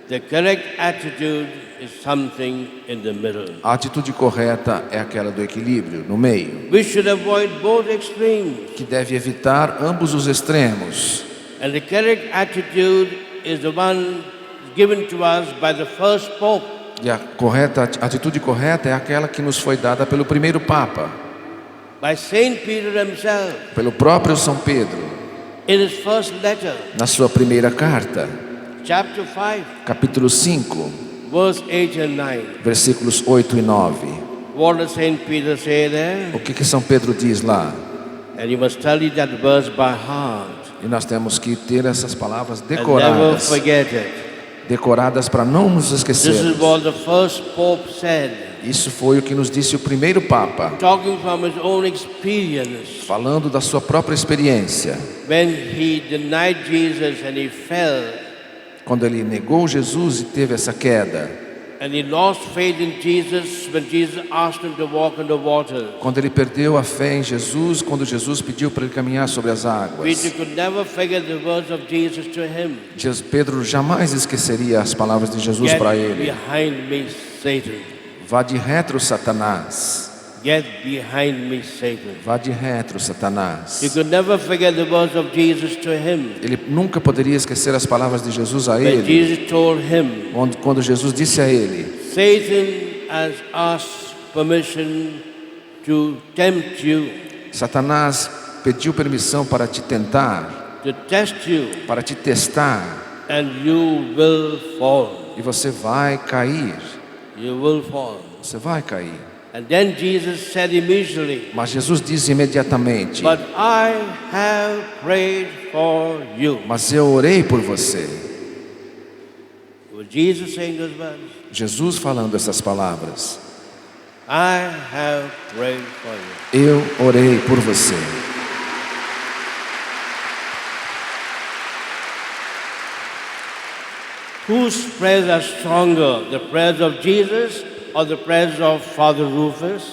The correct attitude is something in the middle. A atitude correta é aquela do equilíbrio, no meio, We should avoid both extremes. que deve evitar ambos os extremos. And the correct attitude is the one given to us by the first Pope. E a atitude correta é aquela que nos foi dada pelo primeiro Papa, By Saint Peter himself, pelo próprio São Pedro, in his first letter, na sua primeira carta, chapter 5, capítulo 5, verse 8 and 9. versículos 8 e 9. What does Saint Peter say there? O que São Pedro diz lá? And you must study that verse by heart. E nós temos que ter essas palavras And never decoradas, forget it. decoradas para não nos This is esquecermos. what the first Pope said, Isso foi o que nos disse o primeiro Papa, talking from his own experience. falando da sua própria experiência, When he denied Jesus and he fell, quando ele negou Jesus e teve essa queda, and he lost faith in Jesus when Jesus asked him to walk on the water. quando ele perdeu a fé em Jesus, quando Jesus pediu para ele caminhar sobre as águas. Peter could never forget the words of Jesus to him. Pedro jamais esqueceria as palavras de Jesus Get para ele. behind me, Satan. Vá de retro, Satanás. Get behind me, Satan. Vá de retro, Satanás. You could never forget the words of Jesus to him. Ele nunca poderia esquecer as palavras de Jesus a When ele, Jesus told him, quando Jesus disse a ele: Satan has asked permission to tempt you, Satanás pediu permissão para te tentar, to test you, para te testar, and you will fall. e você vai cair. You will fall. Você vai cair. And then Jesus said immediately, Mas Jesus diz imediatamente: but I have prayed for you. Mas eu orei por você. Was Jesus saying those words? Jesus falando essas palavras: I have prayed for you. Eu orei por você. Whose prayers are stronger, the prayers of Jesus or the prayers of Father Rufus?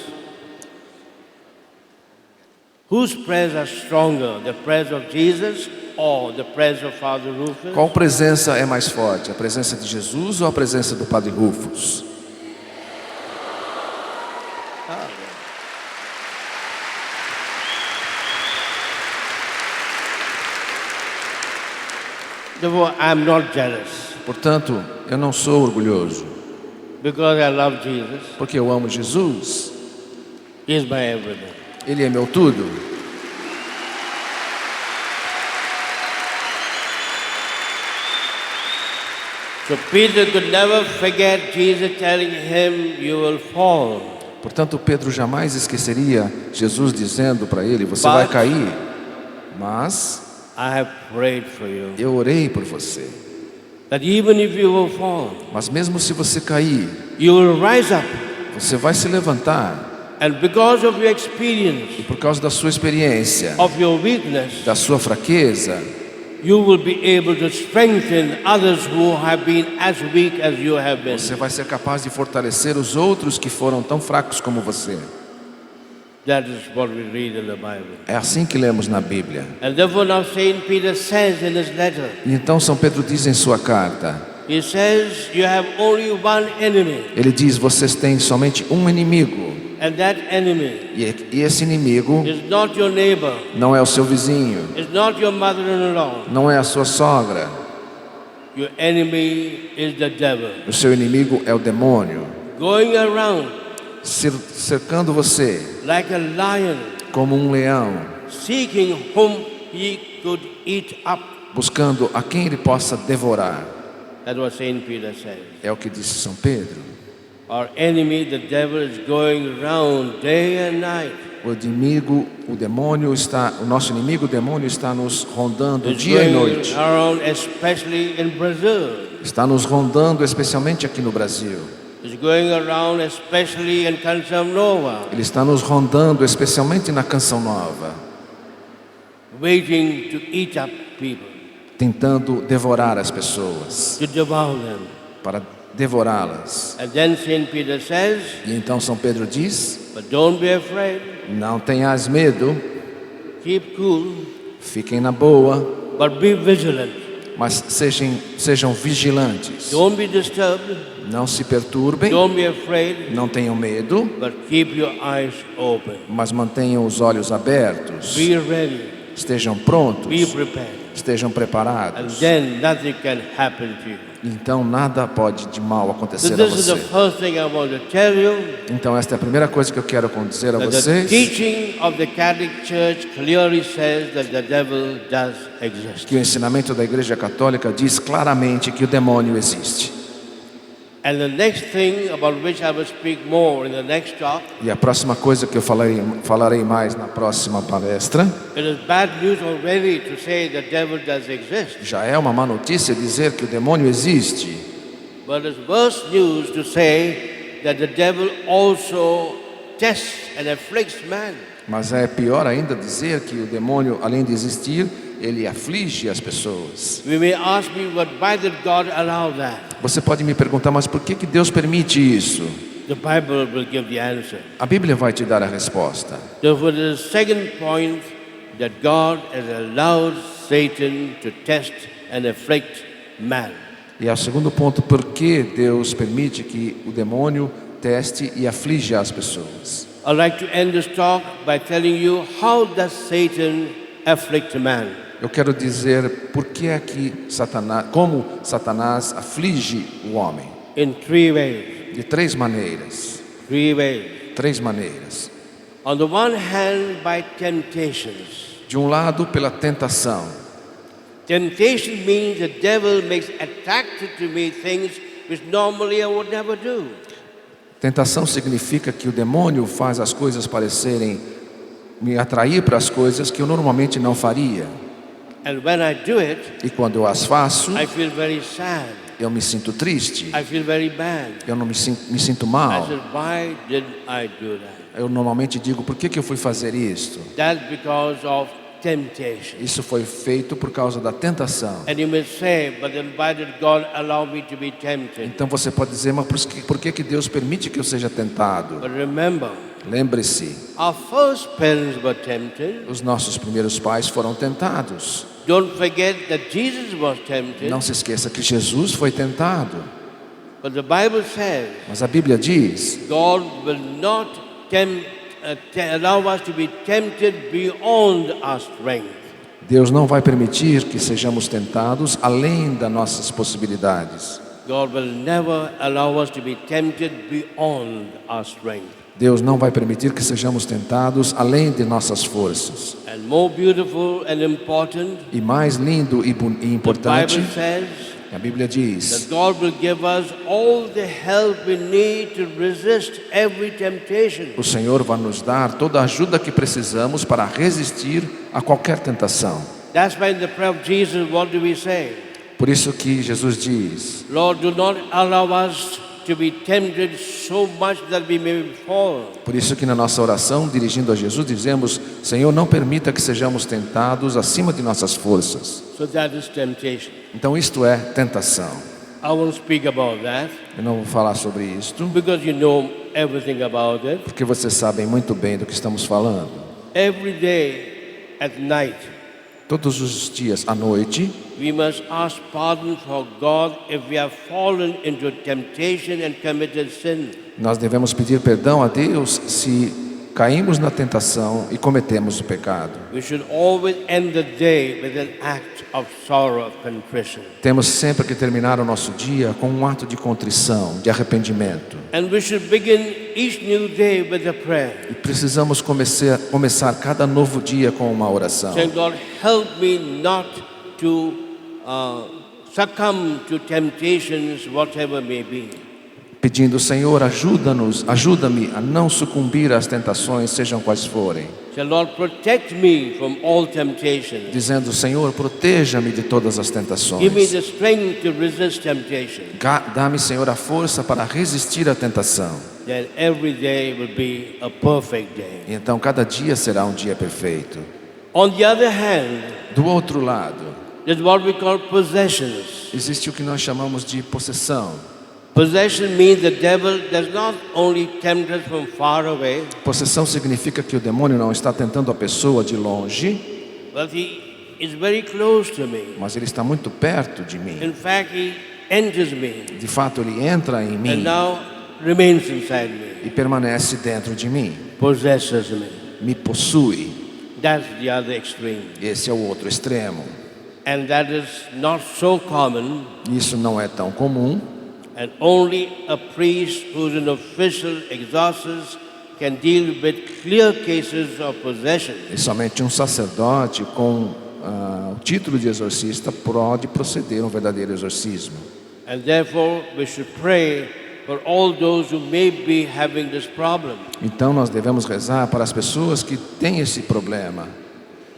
Whose prayers are stronger, the prayers of Jesus or the prayers of Father Rufus? Qual presença é mais forte? A presença de Jesus ou a presença do Padre Rufus? Therefore, I'm not jealous Portanto, eu não sou orgulhoso, because I love Jesus. porque eu amo Jesus. He's my everything. Ele é meu tudo. So Peter could never forget Jesus telling him, you will fall. Portanto, Pedro jamais esqueceria Jesus dizendo para ele: Você vai cair, mas I have prayed for you. eu orei por você. That even if you will fall, Mas mesmo se você cair, you will rise up. você vai se levantar. And because of your experience, E por causa da sua experiência, of your weakness, da sua fraqueza, you will be able to strengthen others who have been as weak as you have been. você vai ser capaz de fortalecer os outros que foram tão fracos como você. That is what we read in the Bible. É assim que lemos na Bíblia. And therefore now Saint Peter says in his letter, E então São Pedro diz em sua carta, he says, you have only one enemy. ele diz: Vocês têm somente um inimigo. And that enemy E esse inimigo is not your neighbor, não é o seu vizinho, is not your mother-in-law. não é a sua sogra. Your enemy is the devil. O seu inimigo é o demônio, Going around cercando você like a lion, como um leão, seeking whom he could eat up. buscando a quem ele possa devorar. That's what Saint Peter says. É o que disse São Pedro. Our enemy, the devil, is going around day and night. O nosso inimigo, o demônio, está nos rondando It's dia e going noite. around, especially in Brazil. Está nos rondando, especialmente aqui no Brasil. It's going around, especially in Canção Nova, Ele está nos rondando, especialmente na Canção Nova, waiting to eat up people, tentando devorar as pessoas, to devour them. para devorá-las. And then St. Peter says, E então São Pedro diz: but don't be afraid, não tenhas medo, keep cool, fiquem na boa, but be vigilant. mas sejam vigilantes. Don't be disturbed, Não se perturbem, don't be afraid, não tenham medo, but keep your eyes open. mas mantenham os olhos abertos. Be ready, Estejam be prontos, prepared. estejam And preparados. then nothing can happen to you. Então nada pode de mal So acontecer a this is the você. first thing I want to tell you. Então esta é a primeira coisa que eu quero dizer a That the vocês. teaching of the Catholic Church clearly says that the devil does exist. Que o ensinamento da Igreja Católica diz claramente que o demônio existe. And the next thing about which I will speak more in the next talk, E a próxima coisa que eu falarei mais na próxima palestra, it is bad news already to say the devil does exist. já é uma má notícia dizer que o demônio existe, But it's worse news to say that the devil also tests and afflicts man. mas é pior ainda dizer que o demônio, além de existir, ele aflige as pessoas. We may ask me, why did God allow that? Você pode me perguntar, mas por que Deus permite isso? The Bible will give the answer. A Bíblia vai te dar a resposta. Therefore, the second point that God has allowed Satan to test and afflict man. E é o segundo ponto, por que Deus permite que o demônio teste e aflige as pessoas. I'd like to end this talk by telling you how does Satan afflict man. Eu quero dizer por que é que como Satanás aflige o homem. In three ways. De três maneiras. Three ways. Três maneiras. On the one hand, by temptations. De um lado, pela tentação. Temptation means the devil makes attracted to me things which normally I would never do. Tentação significa que o demônio faz as coisas parecerem me atrair para as coisas que eu normalmente não faria. And when I do it, E quando eu as faço, I feel very sad. eu me sinto triste. I feel very bad. Eu não me sinto I mal. said, why did I do that? Eu normalmente digo, por que eu fui fazer isto? That's because of temptation. Isso foi feito por causa da tentação. And you may say, but then why did God allow me to be tempted? Então você pode dizer, mas por que Deus permite que eu seja tentado? But remember, Lembre-se, our first parents were tempted. os nossos primeiros pais foram tentados. Don't forget that Jesus was tempted. Não se esqueça que Jesus foi tentado. But the Bible says Mas a Bíblia diz, God will not allow us to be tempted beyond our strength. Deus não vai permitir que sejamos tentados além das nossas possibilidades. God will never allow us to be tempted beyond our strength. Deus não vai permitir que sejamos tentados além de nossas forças. And more beautiful and important, E mais lindo e the importante, Bible says a Bíblia diz that God will give us all the help we need to resist every temptation. o Senhor vai nos dar toda a ajuda que precisamos para resistir a qualquer tentação. That's why in the prayer of Jesus, what do we say? Por isso que Jesus diz, Lord, do not allow us to be tempted so much that we may fall. por isso que na nossa oração, dirigindo a Jesus, dizemos, Senhor, não permita que sejamos tentados acima de nossas forças. So that is temptation. Então isto é tentação. I won't speak about that Eu não vou falar sobre isto, because you know everything about it. porque vocês sabem muito bem do que estamos falando. Every day at night, Todos os dias à noite, we must ask pardon for God if we have fallen into temptation and committed sin. nós devemos pedir perdão a Deus se caímos na tentação e cometemos o pecado. We should always end the day with an act of sorrow, of contrition. Temos sempre que terminar o nosso dia com um ato de contrição, de arrependimento. And we should begin each new day with a prayer. E precisamos começar cada novo dia com uma oração. Saying, God, help me not to succumb to temptations, whatever may be. Pedindo, Senhor, ajuda-me a não sucumbir às tentações, sejam quais forem. Say, Lord, protect me from all temptations. Dizendo, Senhor, proteja-me de todas as Give me tentações. the strength to resist temptation. Dá-me, Senhor, a força para resistir à tentação. Then every day will be a perfect day. E então cada dia será um dia perfeito. On the other hand, Do outro lado, There's what we call possessions. Existe o que nós chamamos de possessão. Possession means the devil does not only tempt us from far away, Possessão significa que o demônio não está tentando a pessoa de longe, but he is very close to me. mas ele está muito perto de mim. In fact, he enters me De fato, ele entra em and mim now remains inside me, e permanece dentro de mim, possesses me. me possui. That's the other extreme. Esse é o outro extremo. And that is not so common, Isso não é tão comum. and only a priest who's an official exorcist can deal with clear cases of possession. E somente um sacerdote com o título de exorcista pode proceder um verdadeiro exorcismo. And therefore, we should pray for all those who may be having this problem, Então nós devemos rezar para as pessoas que têm esse problema,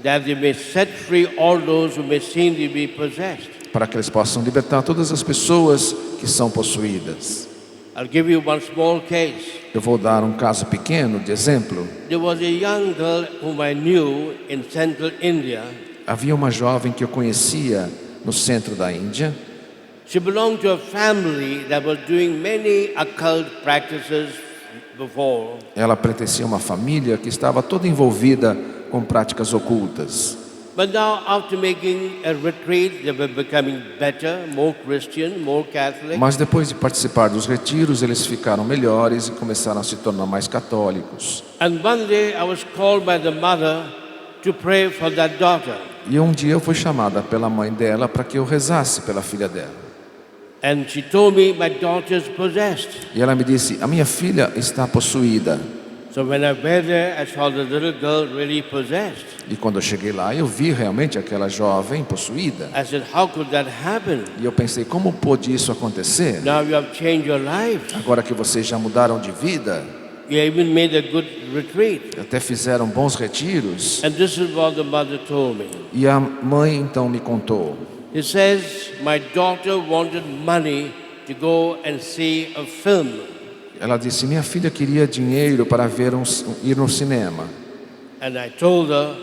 that they may set free all those who may seem to be possessed. para que eles possam libertar todas as pessoas que são possuídas. I'll give you one small case. Eu vou dar um caso pequeno de exemplo. There was a young girl whom I knew in central India. Havia uma jovem que eu conhecia no centro da Índia. She belonged to a family that was doing many occult practices before. Ela pertencia a uma família que estava toda envolvida com práticas ocultas. But now, after making a retreat, they were becoming better, more Christian, more Catholic. Mas depois de participar dos retiros, eles ficaram melhores e começaram a se tornar mais católicos. And one day I was called by the mother to pray for that daughter. E um dia eu fui chamada pela mãe dela para que eu rezasse pela filha dela. And she told me, my daughter is possessed. E ela me disse, a minha filha está possuída. So when I went there, I saw the little girl really possessed. E quando eu cheguei lá, eu vi realmente aquela jovem possuída. I said, how could that happen? E eu pensei, como pôde isso acontecer? Now you have changed your life. Agora que vocês já mudaram de vida, You even made a good retreat. até fizeram bons retiros. And this is what the mother told me. E a mãe então me contou. He says, my daughter wanted money to go and see a film. Ela disse, minha filha queria dinheiro para ir no cinema. And I told her,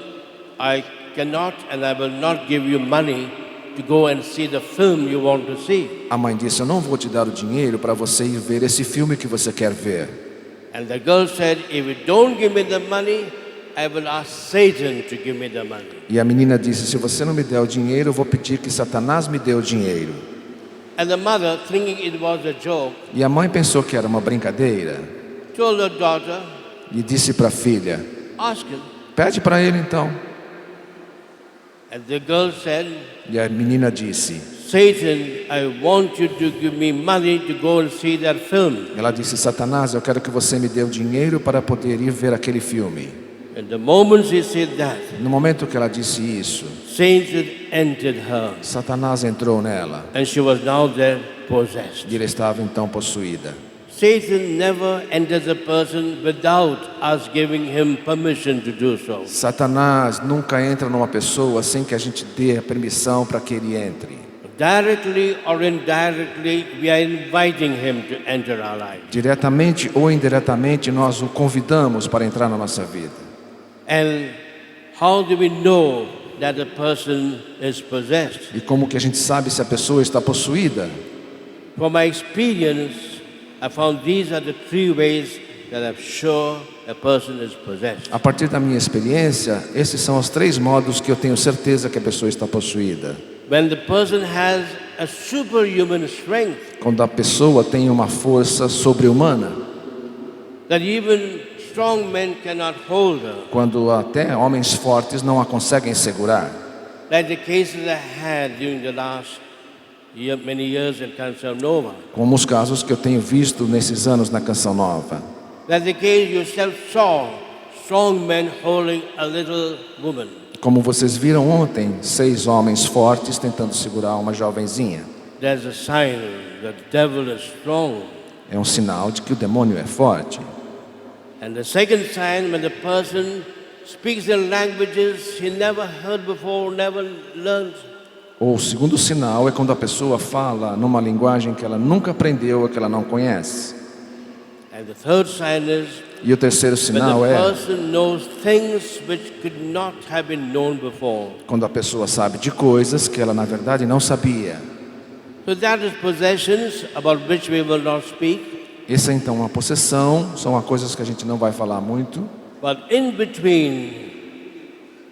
I cannot and I will not give you money to go and see the film you want to see. A mãe disse, eu não vou te dar o dinheiro para você ir ver esse filme que você quer ver. And the girl said, if you don't give me the money, I will ask Satan to give me the money. E a menina disse, se você não me der o dinheiro, eu vou pedir que Satanás me dê o dinheiro. And the mother, thinking it was a joke, E a mãe pensou que era uma brincadeira told her daughter, e disse para a filha, ask him. pede para ele então. And the girl said, E a menina disse, Satan, I want you to give me money to go and see that film. ela disse, Satanás, eu quero que você me dê o dinheiro para poder ir ver aquele filme. And the moment she said that, No momento que ela disse isso, Satan entered her. Satanás entrou nela And she was now there possessed. e ela estava então possuída. Satan never enters a person without us giving him permission to do so. Satanás nunca entra numa pessoa sem que a gente dê a permissão para que ele entre. Directly or indirectly, we are inviting him to enter our life. Diretamente ou indiretamente, nós o convidamos para entrar na nossa vida. And how do we know that a person is possessed? E como que a gente sabe se a pessoa está possuída? From my experience, I found these are the three ways that I'm sure a person is possessed. A partir da minha experiência, esses são os 3 modos que eu tenho certeza que a pessoa está possuída. When the person has a superhuman strength Quando a pessoa tem uma força sobre-humana, that even strong men cannot hold her, quando até homens fortes não a conseguem segurar. like the cases I had during the last many years in Canção Nova. Como os casos que eu tenho visto nesses anos na Canção Nova. That the case yourself saw strong men holding a little woman. Como vocês viram ontem, 6 homens fortes tentando segurar uma jovenzinha. There's a sign that the devil is strong. É um sinal de que o demônio é forte. And the second sign, when the person speaks in languages he never heard before, never learned. O segundo sinal é quando a pessoa fala numa linguagem que ela nunca aprendeu ou que ela não conhece. And And the third sign is E o terceiro when sinal the é person knows things which could not have been known before. quando a pessoa sabe de coisas que ela na verdade não sabia. So that is possessions about which we will not speak. Essa é então uma possessão, são coisas que a gente não vai falar muito. But in between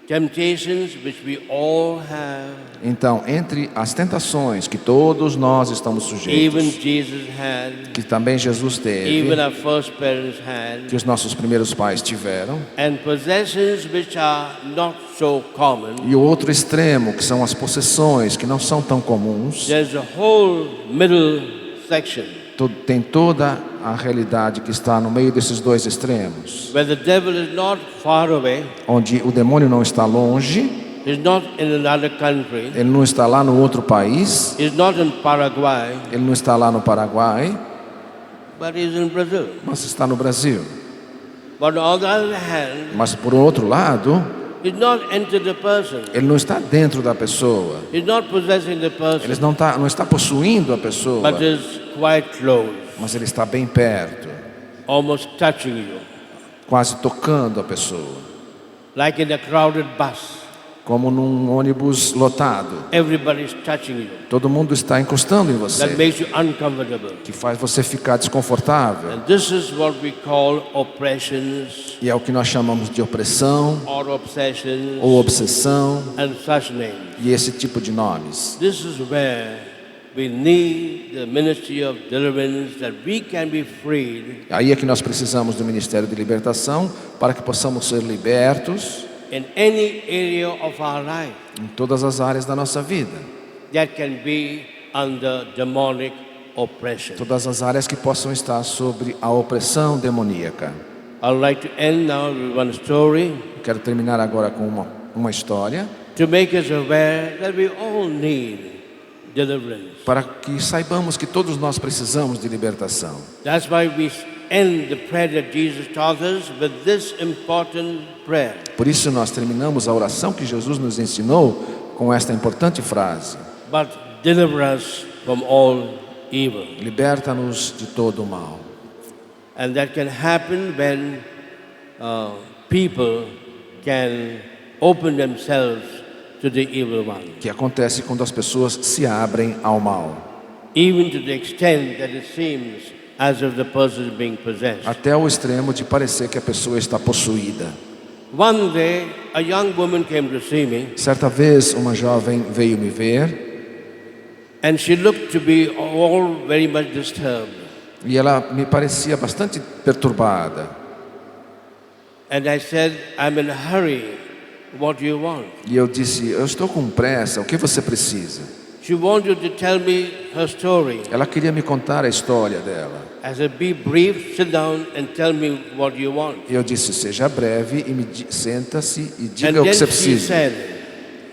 temptations which we all have, Então, entre as tentações que todos nós estamos even sujeitos, Jesus had, que também Jesus teve, even our first parents had, que os nossos primeiros pais tiveram, and possessions which are not so common, e o outro extremo, que são as possessões que não são tão comuns, there's a whole middle section tem toda a realidade que está no meio desses dois extremos, where the devil is not far away, onde o demônio não está longe, is not in another country, ele não está lá no outro país, is not in Paraguay, ele não está lá no Paraguai, but is in Brazil. mas está no Brasil. But on the other hand, Mas por outro lado, is not entered the person, ele não está dentro da pessoa, is not possessing the ele person, não está possuindo a pessoa, but is quite close, mas ele está bem perto, almost touching you, quase tocando a pessoa, like in a crowded bus. como num ônibus lotado. Everybody is touching you. Todo mundo está encostando em você, That makes you uncomfortable. que faz você ficar desconfortável. And this is what we call oppressions E é o que nós chamamos de opressão or obsessions ou obsessão and such names. e esse tipo de nomes. This is where we need the ministry of deliverance, that we can be freed Aí é que nós precisamos do Ministério de Libertação para que possamos ser libertos in any area of our life em todas as áreas da nossa vida. that can be under demonic oppression. Todas as áreas que possam estar sobre a opressão demoníaca. I'd like to end now with one story Quero terminar agora com uma história to make us aware that we all need deliverance. para que saibamos que todos nós precisamos de libertação. That's why we end the prayer that Jesus taught us with this important prayer. Por isso nós terminamos a oração que Jesus nos ensinou com esta importante frase: But deliver us from all evil. liberta-nos de todo o mal. And that can happen when people can open themselves to the evil one, Que acontece quando as pessoas se abrem ao mal, even to the extent that it seems as if the person is being possessed. até o extremo de parecer que a pessoa está possuída. One day, a young woman came to see me, Certa vez uma jovem veio me ver and she looked to be all very much disturbed. e ela me parecia bastante perturbada. And I said, I'm in a hurry. What do you want? E eu disse: eu estou com pressa, o que você precisa? She wanted to tell me her story. Ela queria me contar a história dela. I said, be brief, sit down and tell me what you want. Eu disse: seja breve e senta-se e And diga o que then você she precisa. said,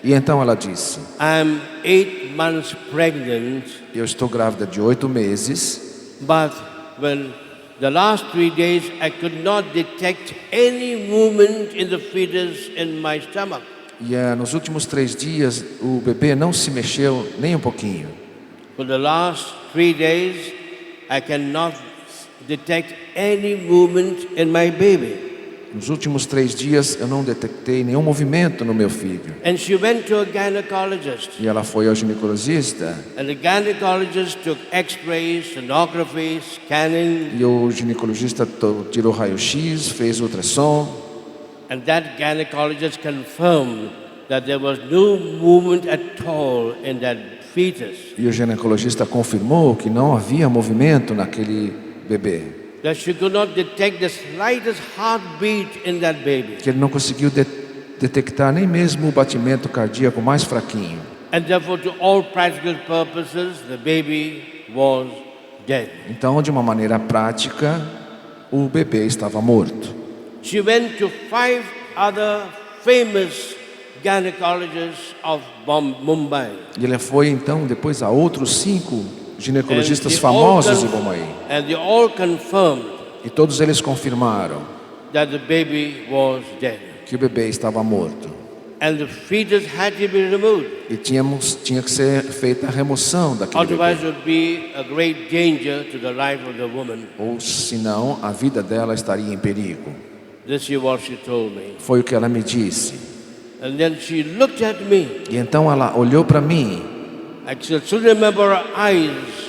E então ela disse: I'm 8 months pregnant, eu estou grávida de 8 meses, but when the last 3 days I could not detect any movement in the fetus in my stomach. e nos últimos 3 dias o bebê não se mexeu nem um pouquinho. For the last 3 days I cannot detect any movement in my baby. Nos últimos 3 dias eu não detectei nenhum movimento no meu filho. And she went to a gynecologist. E ela foi ao ginecologista And the gynecologist took x-rays, sonography, scanning, e o ginecologista tirou raio-x, fez ultrassom and that gynecologist confirmed that there was no movement at all in that fetus. e o ginecologista confirmou que não havia movimento naquele bebê, That she could not detect the slightest heartbeat in that baby. que ele não conseguiu detectar nem mesmo o batimento cardíaco mais fraquinho. And therefore, to all practical purposes, the baby was dead. Então, de uma maneira prática, o bebê estava morto. She went to 5 other famous gynecologists of Mumbai. E ele foi então depois a outros 5 ginecologistas they famosos de all Bombay. and they all confirmed E todos eles confirmaram that the baby was dead. que o bebê estava morto. and the fetus had to be removed. E tinha que ser feita a remoção daquele bebê. Otherwise, it would be a great danger to the life of the woman. Ou senão, a vida dela estaria em perigo. This is what she told me. Foi o que ela me disse. And then she looked at me. E então ela olhou para mim. I still remember her eyes.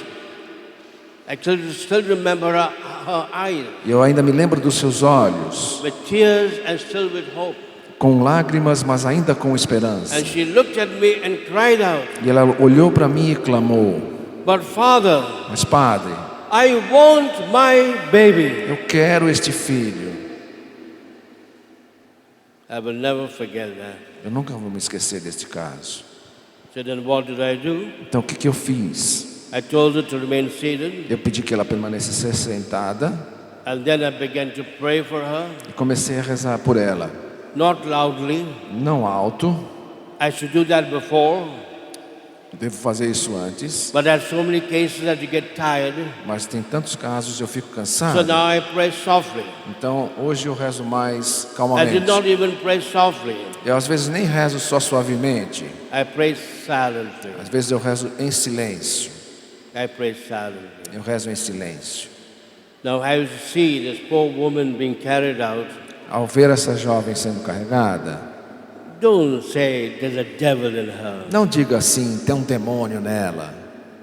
I still remember her eyes. E eu ainda me lembro dos seus olhos, With tears and still with hope. com lágrimas, mas ainda com esperança. And she looked at me and cried out. E ela olhou para mim e clamou: But Father, mas Padre, I want my baby. eu quero este filho. I will never forget that. Eu nunca vou me esquecer deste caso. So then what did I do? Então o que eu fiz? I told her to remain seated. Eu pedi que ela permanecesse sentada And then I began to pray for her. e comecei a rezar por ela. Not loudly. Não alto, I should do that before. devo fazer isso antes, But there are so many cases that you get tired. mas tem tantos casos eu fico So cansado. now I pray softly. Então hoje eu rezo mais I calmamente. did not even pray softly. Eu às vezes nem rezo só suavemente. I pray silently. Às vezes eu rezo em silêncio. I pray silently. Eu rezo em silêncio. Now I see this poor woman being carried out. Ao ver essa jovem sendo carregada, Don't say there's a devil in her. não diga assim, tem um demônio nela.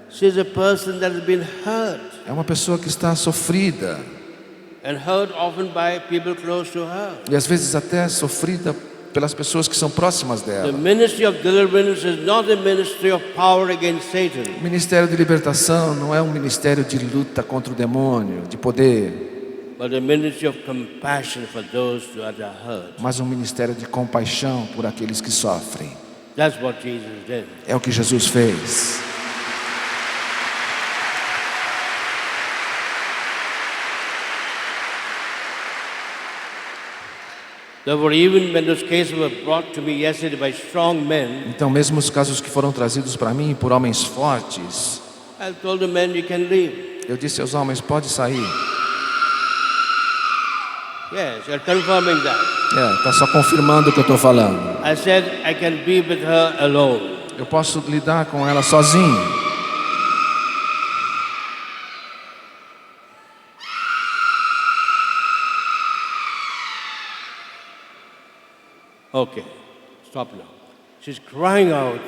She's a person that has been hurt. É uma pessoa que está sofrida. And hurt often by people close to her. E às vezes até sofrida pelas pessoas que são próximas The dela. ministry of deliverance is not a ministry of power against Satan. O ministério de libertação não é um ministério de luta contra o demônio, de poder, But a ministry of compassion for those that are hurt. mas um ministério de compaixão por aqueles que sofrem. That's what Jesus did. É o que Jesus fez. Therefore, even when those cases were brought to me yesterday by strong men, Então, mesmo os casos que foram trazidos para mim por homens fortes, I told the men, you can leave. eu disse aos homens: pode sair. Yes, you're confirming that. Está só confirmando o que eu estou falando. I said, I can be with her alone. Eu posso lidar com ela sozinho. Okay, stop now. She's crying out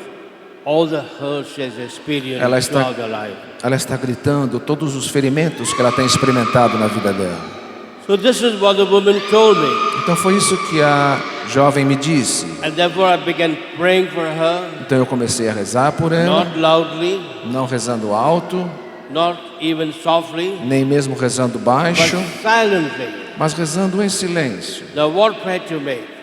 all the hurt she has experienced throughout her life. Ela está gritando todos os ferimentos que ela tem experimentado na vida dela. So this is what the woman told me. Então foi isso que a jovem me disse. And therefore I began praying for her, Então eu comecei a rezar por ela, not loudly, não rezando alto, not even softly, nem mesmo rezando but baixo, silently. mas rezando em silêncio. Now what prayer to make?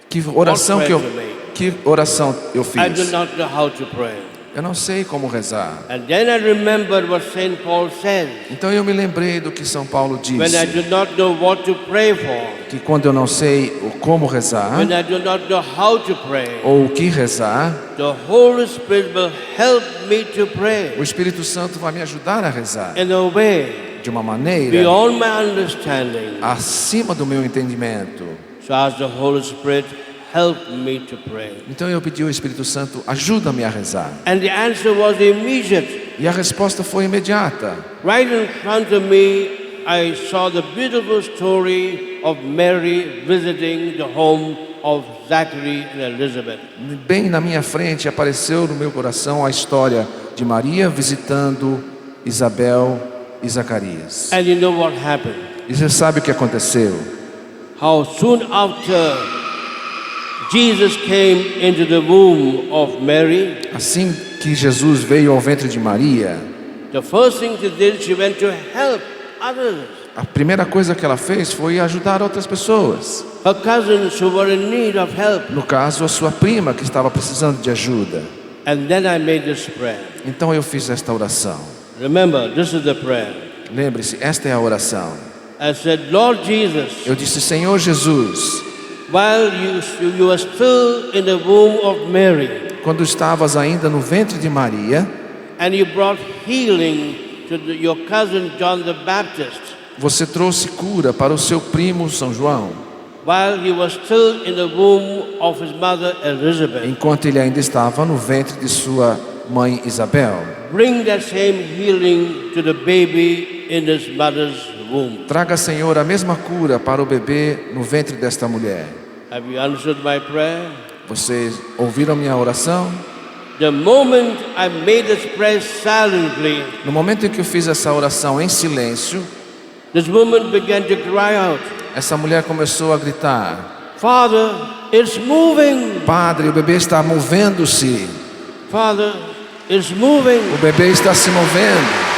Que oração eu I do fiz? not know how to pray. Eu não sei como rezar. And then I remembered what St. Paul says. Então eu me lembrei do que São Paulo When I disse, do not know what to pray for, que quando eu não sei como rezar when I do not know how to pray, ou o que rezar, the Holy Spirit will help me to pray o Espírito Santo vai me ajudar a rezar in a way de uma maneira beyond my understanding. acima do meu entendimento. So ask the Holy Spirit, help me to pray. Então eu pedi ao Espírito Santo, ajuda-me a rezar. And the answer was immediate. E a resposta foi imediata. Right in front of me, I saw the beautiful story of Mary visiting the home of Zachary and Elizabeth. Bem na minha frente apareceu no meu coração a história de Maria visitando Isabel e Zacarias. And you know what happened? E você sabe o que aconteceu? How soon after Jesus came into the womb of Mary, Assim que Jesus veio ao ventre de Maria, the first thing she did, she went to help others. a primeira coisa que ela fez foi ajudar outras pessoas. Her cousins who were in need of help. No caso, a sua prima que estava precisando de ajuda. And then I made this prayer. Então eu fiz esta oração. Remember, this is the prayer. Lembre-se, esta é a oração. I said, Lord Jesus, Eu disse: Senhor Jesus, while you are still in the womb of Mary, quando estavas ainda no ventre de Maria, and you brought healing to your cousin John the Baptist, você trouxe cura para o seu primo São João. while he was still in the womb of his mother Elizabeth. enquanto ele ainda estava no ventre de sua mãe Isabel. Bring that same healing to the baby in his mother's womb. Traga, Senhor, a mesma cura para o bebê no ventre desta mulher. Have you answered my prayer? Vocês ouviram minha oração? The moment I made this prayer silently, No momento em que eu fiz essa oração em silêncio, this woman began to cry out, essa mulher começou a gritar: Father, it's moving. Padre, o bebê está movendo-se. Father, it's moving. O bebê está se movendo.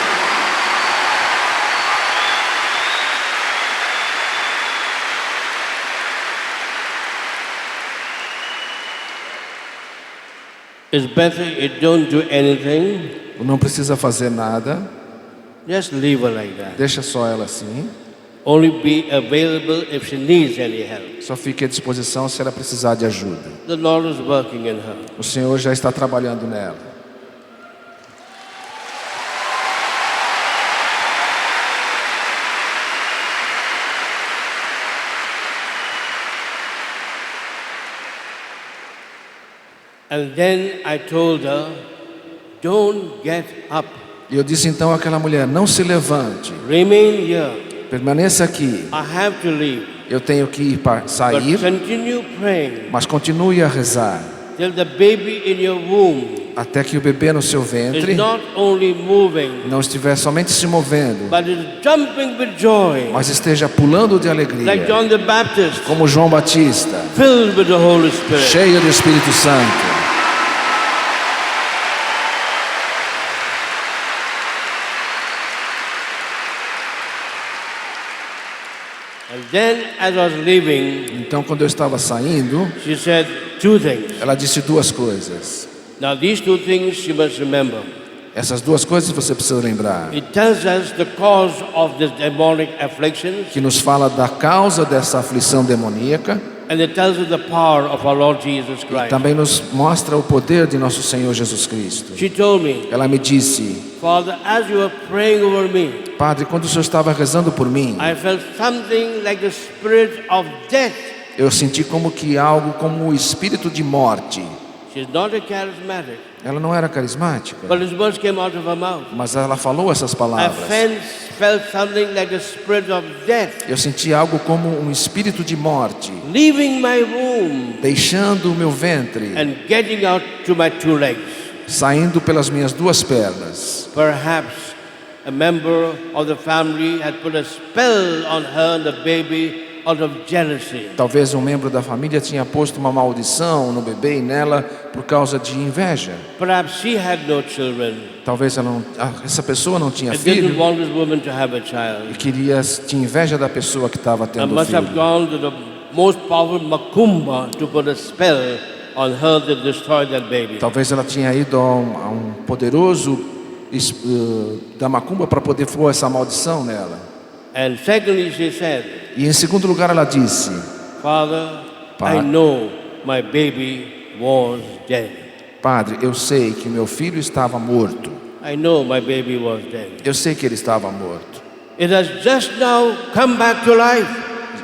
It's better you don't do anything. Não precisa fazer nada. Just leave her like that. Deixa só ela assim. Only be available if she needs any help. Só fique à disposição se ela precisar de ajuda. The Lord is working in her. O Senhor já está trabalhando nela. And then I told her, don't get up. E eu disse então àquela mulher: não se levante, Remain here. permaneça aqui. I have to leave. Eu tenho que ir para But sair, continue praying mas continue a rezar till the baby in your womb até que o bebê no seu is ventre not only moving, não estiver somente se movendo, but is jumping with joy, mas esteja pulando de like alegria, John the Baptist, como João Batista, filled with the Holy Spirit. cheio do Espírito Santo. And then, as I was leaving, Então, quando eu estava saindo, she said two things. ela disse duas coisas. Now, these two things you must remember. Essas duas coisas você precisa lembrar, It tells us the cause of this demonic afflictions, que nos fala da causa dessa aflição demoníaca, and it tells us the power of our Lord Jesus e Christ. também nos mostra o poder de nosso Senhor Jesus Cristo. She told me, Ela me disse: Father, as you were praying over me, Padre, quando o Senhor estava rezando por mim, I felt something like the spirit of death. eu senti como que algo como o espírito de morte. She's not a charismatic, Ela não era carismática, but these words came out of her mouth. mas ela falou essas I palavras. felt something like the spirit of death Eu senti algo como um espírito de morte, leaving my womb deixando o meu ventre, and getting out to my two legs. saindo pelas minhas duas pernas. Perhaps a member of the family had put a spell on her and the baby out of jealousy. Talvez um membro da família tinha posto uma maldição no bebê e nela por causa de inveja. Perhaps she had no children Talvez essa pessoa não tinha and didn't filho want this woman to have a child. e tinha inveja da pessoa que estava I tendo must have filho. gone to the most powerful macumba to put a spell on her to destroy that baby. Talvez ela tinha ido a um poderoso da macumba para poder pôr essa maldição nela. And secondly, she said, E em segundo lugar ela disse: Father, I know my baby was dead. Padre, eu sei que meu filho estava morto. I know my baby was dead. Eu sei que ele estava morto. It has just now come back to life.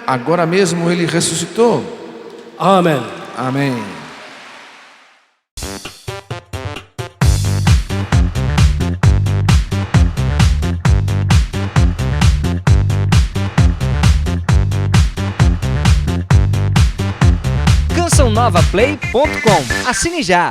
Agora mesmo ele ressuscitou. Amen. Amém. cançãonovaplay.com. Assine já!